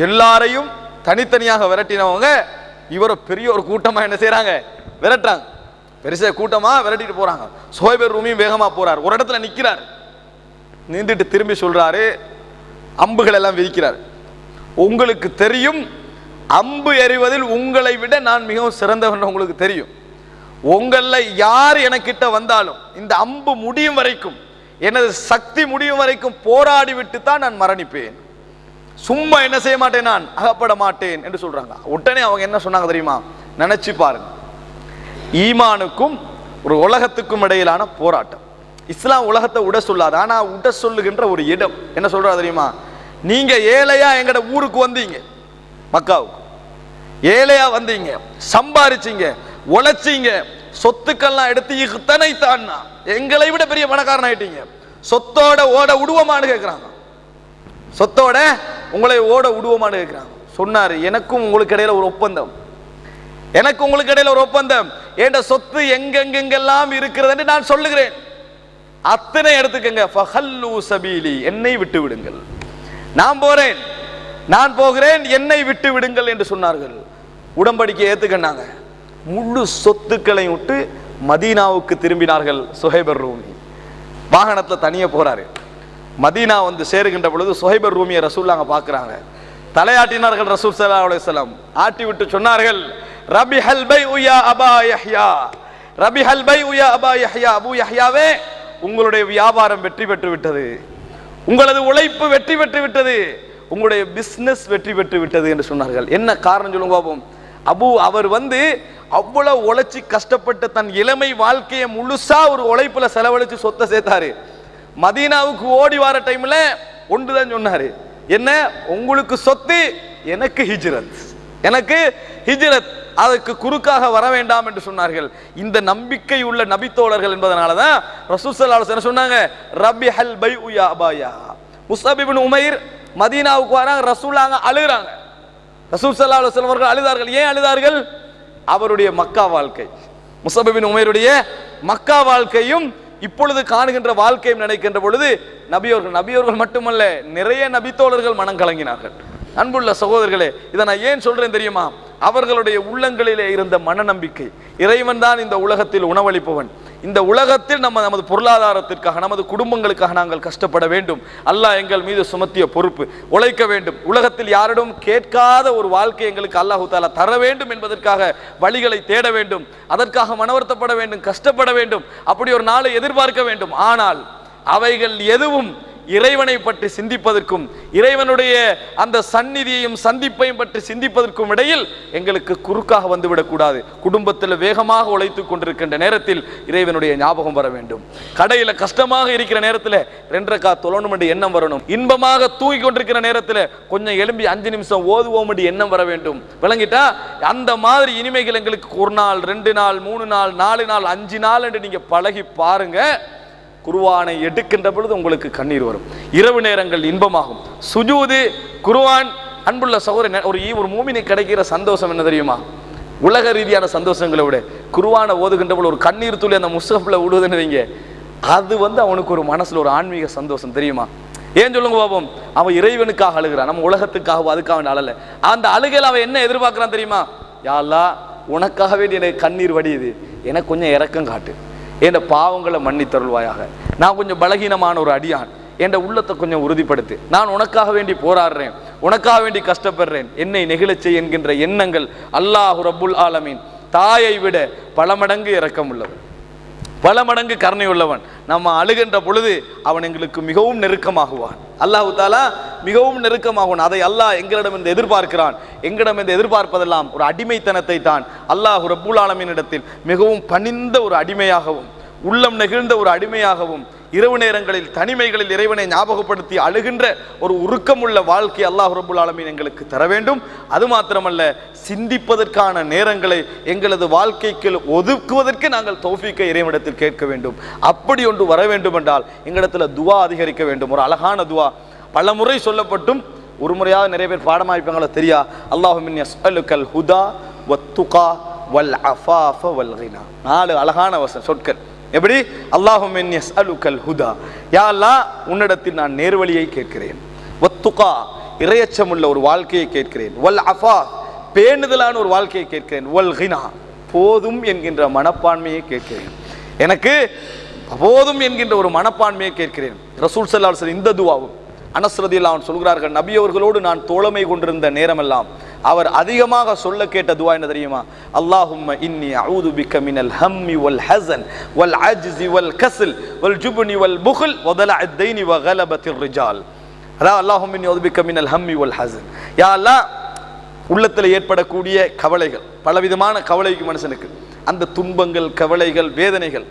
எல்லாரையும் தனித்தனியாக விரட்டினவங்க இவரை பெரிய ஒரு கூட்டமா என்ன செய்யறாங்க? விரட்டுறாங்க. பெருசா கூட்டமா விரட்டிட்டு போறாங்க. சுஹைபர் ரூமியும் வேகமா போறாரு. ஒரு இடத்துல நிக்கிறார், நின்றுட்டு திரும்பி சொல்றாரு, அம்புகள் எல்லாம் விரிக்கிறார். உங்களுக்கு தெரியும், அம்பு எறிவதில் உங்களை விட நான் மிகவும் சிறந்தவன் உங்களுக்கு தெரியும். உங்கள யார் எனக்கிட்ட வந்தாலும் இந்த அம்பு முடியும் வரைக்கும், எனது சக்தி முடியும் வரைக்கும் போராடி விட்டு தான் நான் மரணிப்பேன், சும்மா என்ன செய்ய மாட்டேன், நான் அகப்பட மாட்டேன் என்று சொல்றாங்க. உடனே அவங்க என்ன சொன்னாங்க தெரியுமா? நினைச்சு பாருங்க, ஈமானுக்கும் ஒரு உலகத்துக்கும் இடையிலான போராட்டம். இஸ்லாம் உலகத்தை உட சொல்லாது, ஆனா உட சொல்லுகின்ற ஒரு இடம். என்ன சொல்றா தெரியுமா? நீங்க ஏழையா எங்கட ஊருக்கு வந்தீங்க, மக்காவுக்கு ஏழையா வந்தீங்க, சம்பாரிச்சீங்க, உழைச்சீங்க, சொத்துக்கள்லாம் எடுத்து இத்தனை தான் எங்களை விட பெரிய பணக்காரன் ஆயிட்டீங்க, சொத்தோட ஓட விடுவோமான்னு கேட்கிறாங்க. சொத்தோட உங்களை ஓட விடுவோமான்னு கேட்கிறாங்க. சொன்னாரு, எனக்கும் உங்களுக்கு இடையில ஒரு ஒப்பந்தம், எனக்கு உங்களுக்கு இடையில ஒரு ஒப்பந்தம். என்ற சொத்து எங்கெங்கெல்லாம் இருக்கிறது என்று நான் சொல்லுகிறேன், அத்தனை எடுத்துக்கங்க. ஃபஹல்லு சபீலி, என்னை விட்டு விடுங்கள், நான் போறேன், நான் போகிறேன், என்னை விட்டு விடுங்கள் என்று சொன்னார்கள். உடன்படிக்கை ஏத்துக்கண்டாங்க. முழு சொத்துக்களையும் விட்டு மதீனாவுக்கு திரும்பினார்கள். சுஹைபர் ரூமி வாகனத்துல தனியே போறாரு. மதீனா வந்து சேருகின்ற பொழுது சுஹைபர் ரூமியை ரசூலுல்லாஹ் பார்க்கறாங்க. தலையாட்டினார்கள் ரசூல் ஸல்லல்லாஹு அலைஹி வஸல்லம். ஆட்டி விட்டு சொன்னார்கள், ரபிஹல் பைஉ யா அபா யஹ்யா, ரபிஹல் பைஉ யா அபா யஹ்யா, அபூ யஹ்யாவே உங்களுடைய வியாபாரம் வெற்றி பெற்று விட்டது, உங்களது உழைப்பு வெற்றி பெற்று விட்டது, உங்களுடைய பிசினஸ் வெற்றி பெற்று விட்டது என்று சொன்னார்கள். என்ன காரணம் சொல்லுங்க பாப்போம். அவர் அவ்வளவு உழைச்சி கஷ்டப்பட்டு தன் இளமை வாழ்க்கையை முழுசா ஒரு உழைப்புல செலவழிச்சு சொத்தை சேர்த்தாரு. மதீனாவுக்கு ஓடி வர டைம்ல ஒன்றுதான் சொன்னாரு, என்ன உங்களுக்கு சொத்து, எனக்கு ஹிஜ்ரத், எனக்கு ஹிஜ்ரத், அதற்கு குறுக்காக வர வேண்டாம் என்று சொன்னார்கள். இந்த நம்பிக்கை உள்ள நபித்தோழர்கள் என்பதனாலதான் ரசூல் ஸல்லல்லாஹு அலைஹி வஸல்லம் சொன்னாங்க, ரபிஹல் பைஉ யா அபாயா. முஸ்அப் இப்னு உமைர் மதீனாவுக்கு வராங்க, ரசூலுல்லாஹ் அழுகுறாங்க. ரசூல் ஸல்லல்லாஹு அலைஹி வஸல்லம் அவர்கள் அழுதார்கள். ஏன் அழுதார்கள்? அவருடைய மக்கா வாழ்க்கை, முஸ்அப் இப்னு உமைருடைய மக்கா வாழ்க்கையும் இப்பொழுது காணுகின்ற வாழ்க்கையும் நினைக்கின்ற பொழுது நபியவர்கள் மட்டுமல்ல, நிறைய நபித்தோழர்கள் மனம் கலங்கினார்கள். அன்புள்ள சகோதரர்களே, இதை நான் ஏன் சொல்றேன் தெரியுமா? அவர்களுடைய உள்ளங்களிலே இருந்த மனநம்பிக்கை, இறைவன் தான் இந்த உலகத்தில் உணவளிப்பவன், இந்த உலகத்தில் நமது பொருளாதாரத்திற்காக, நமது குடும்பங்களுக்காக நாங்கள் கஷ்டப்பட வேண்டும், அல்லாஹ் எங்கள் மீது சுமத்திய பொறுப்பு, உழைக்க வேண்டும், உலகத்தில் யாரிடம் கேட்காத ஒரு வாழ்க்கை எங்களுக்கு அல்லாஹு தஆலா தர வேண்டும் என்பதற்காக வழிகளை தேட வேண்டும், அதற்காக மனவருத்தப்பட வேண்டும், கஷ்டப்பட வேண்டும், அப்படி ஒரு நாளை எதிர்பார்க்க வேண்டும். ஆனால் அவைகள் எதுவும் இறைவனை பற்றி சிந்திப்பதற்கும் இறைவனுடைய அந்த சந்நிதியையும் சந்திப்பையும் பற்றி சிந்திப்பதற்கும் இடையில் எங்களுக்கு குறுக்காக வந்துவிடக்கூடாது. குடும்பத்தில் வேகமாக உழைத்துக் கொண்டிருக்கின்ற நேரத்தில் இறைவனுடைய ஞாபகம் வர வேண்டும். கடையில் கஷ்டமாக இருக்கிற நேரத்தில் 2 ரக்காத் தொழணும் என்று எண்ணம் வரணும். இன்பமாக தூங்கி கொண்டிருக்கிற நேரத்தில் கொஞ்சம் எழும்பி 5 நிமிஷம் ஓதுவோம் என்று எண்ணம் வர வேண்டும். விளங்கிட்டா? அந்த மாதிரி இனிமைகள் எங்களுக்கு 1 நாள் 2 நாள் 3 நாள் 4 நாள் 5 நாள் என்று நீங்க பழகி பாருங்க. குர்ஆனை எடுக்கின்ற பொழுது உங்களுக்கு கண்ணீர் வரும். இரவு நேரங்கள் இன்பமாகும். சுஜூது, குர்ஆன். அன்புள்ள சகோதரன், ஒரு மூமினுக்கு கிடைக்கிற சந்தோஷம் என்ன தெரியுமா? உலக ரீதியான சந்தோஷங்களை விட குர்ஆனை ஓதுகின்ற பொழுது ஒரு கண்ணீர் துளி அந்த முஸ்ஹஃப்ல விடுவதுன்னு வைங்க, அது அவனுக்கு ஒரு மனசுல ஒரு ஆன்மீக சந்தோஷம் தெரியுமா? ஏன் சொல்லுங்க பாப்போம். அவன் இறைவனுக்காக அழுகிறான், நம்ம உலகத்துக்காக அதுக்காக அழல. அந்த அழுகையில் அவன் என்ன எதிர்பார்க்கிறான் தெரியுமா? யா அல்லாஹ், உனக்காகவே எனக்கு கண்ணீர் வடியுது, எனக்கு கொஞ்சம் இரக்கம் காட்டு, என் பாவங்களை மன்னித்தருள்வாயாக, நான் கொஞ்சம் பலகீனமான ஒரு அடியான், என் உள்ளத்தை கொஞ்சம் உறுதிப்படுத்து, நான் உனக்காக வேண்டி போராடுறேன், உனக்காக வேண்டி கஷ்டப்படுறேன், என்னை நெகிழச் செய் என்கின்ற எண்ணங்கள். அல்லாஹ் ரப்புல் ஆலமீன் தாயை விட பல மடங்கு இரக்கம் உள்ளவன், பல மடங்கு கருணை உள்ளவன். நம்ம அழுகின்ற பொழுது அவன் எங்களுக்கு மிகவும் நெருக்கமாகுவான். அல்லாஹு தாலா மிகவும் நெருக்கமாகுவான். அதை அல்லாஹ் எங்களிடம் இருந்து எதிர்பார்க்கிறான். எங்களிடம் இருந்து எதிர்பார்ப்பதெல்லாம் ஒரு அடிமைத்தனத்தை தான். அல்லாஹ் ரப்புல் ஆலமீன் இடத்தில் மிகவும் பணிந்த ஒரு அடிமையாகவும், உள்ளம் நெகிழ்ந்த ஒரு அடிமையாகவும், இரவு நேரங்களில் தனிமைகளில் இறைவனை ஞாபகப்படுத்தி அழுகின்ற ஒரு உருக்கமுள்ள வாழ்க்கை அல்லாஹ் ரப்புல் ஆலமீன் எங்களுக்கு தர வேண்டும். அது மாத்திரமல்ல, சிந்திப்பதற்கான நேரங்களை எங்களது வாழ்க்கைக்கு ஒதுக்குவதற்கு நாங்கள் தௌஃபீக்கை இறைவனிடத்தில் கேட்க வேண்டும். அப்படி ஒன்று வர வேண்டும் என்றால் எங்களிடத்தில் துவா அதிகரிக்க வேண்டும். ஒரு அழகான துவா பல முறை சொல்லப்பட்டும் ஒரு முறையாக நிறைய பேர் பாடமாய்ப்பாங்களோ தெரியா. அல்லாஹும்ம இன்னி அஸ்அலுக்கல் ஹுதா வத்துகா வல் அஃபாஃப வல் கினா. 4 அழகான சொற்கள். எப்படி? அல்லாஹும்ம இன்னி அஸ்அலுக்கல் ஹுதா, யா அல்லாஹ் உன்னிடத்தில் நான் நேர்வழியை கேட்கிறேன், வத்துகா இறையச்சமுள்ள ஒரு வாழ்க்கையை கேட்கிறேன், வல் அஃபா பேணுதலான ஒரு வாழ்க்கையை கேட்கிறேன், வல் கினா போதும் என்கின்ற மனப்பான்மையை கேட்கிறேன், எனக்கு போதும் என்கின்ற ஒரு மனப்பான்மையை கேட்கிறேன். ரசூல் ஸல்லல்லாஹு அலைஹி வஸல்லம் இந்த துவாவும் அனஸ் ரலியல்லாஹு அன்ஹு சொல்கிறார்கள், நபி அவர்களோடு நான் தோழமை கொண்டிருந்த நேரமெல்லாம் அவர் அதிகமாக சொல்ல கேட்ட துவா என்ன தெரியுமா? அல்லாஹும்ம இன்னி அஊது பிக்க மினல் ஹம்மி வல் ஹஸன் வல் அஜ்ஸி வல் கஸ்ல் வல் ஜுப்னி வல் புக்ல் வ தலஅத் தைனி வ கலபத்திர் ரிஜால். அல்லாஹும்ம இன்னி அஊது பிக்க மினல் ஹம்மி வல் ஹஸன். யா அல்லாஹ், உள்ளத்தில் ஏற்படக்கூடிய கவலைகள், பலவிதமான கவலைக்கு மனுஷனுக்கு, அந்த துன்பங்கள், கவலைகள், வேதனைகள்,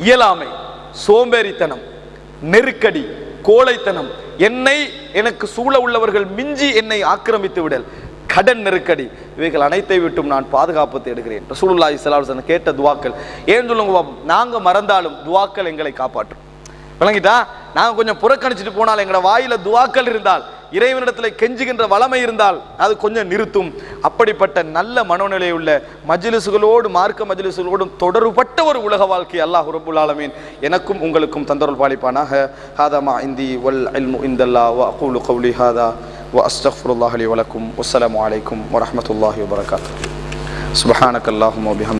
இயலாமை, சோம்பேறித்தனம், நெருக்கடி, கோழைத்தனம், எனக்கு சூழ உள்ளவர்கள் மிஞ்சி என்னை ஆக்கிரமித்து விடல், கடன் நெருக்கடி, இவைகள் அனைத்தை விட்டும் நான் பாதுகாப்பு தேடுகிறேன். ரசூலுல்லாஹி ஸல்லல்லாஹு அலைஹி வஸல்லம் கேட்ட துவாக்கள். ஏன் சொல்லுங்க, நாங்க மறந்தாலும் துவாக்கள் எங்களை காப்பாற்றும். விளங்கிட்டா? நாங்க கொஞ்சம் புறக்கணிச்சுட்டு போனால், எங்களோட வாயில துவாக்கள் இருந்தால், இறைவனிடத்தில் கெஞ்சுகின்ற வளமை இருந்தால் அது கொஞ்சம் நிறுத்தும். அப்படிப்பட்ட நல்ல மனோநிலை உள்ள மஜ்லிஸுகளோடு, மார்க்க மஜ்லிஸுகளோடும் தொடர்பட்ட ஒரு உலக வாழ்க்கை அல்லாஹ் ரப்புல் ஆலமீன் எனக்கும் உங்களுக்கும் தந்தருள் பாலிப்பானாக. ஹாதா மா இந்தி வல் இல்மு இந்தல்லாஹ் வ அகூலு கௌலி ஹாதா வ அஸ்தக்ஃபிருல்லாஹ் லி வ லக்கும். வஸ்ஸலாமு அலைக்கும் வ ரஹ்மத்துல்லாஹி வ பரகாத்துஹு. சுப்ஹானக்கல்லாஹும்ம வ பிஹம்திக.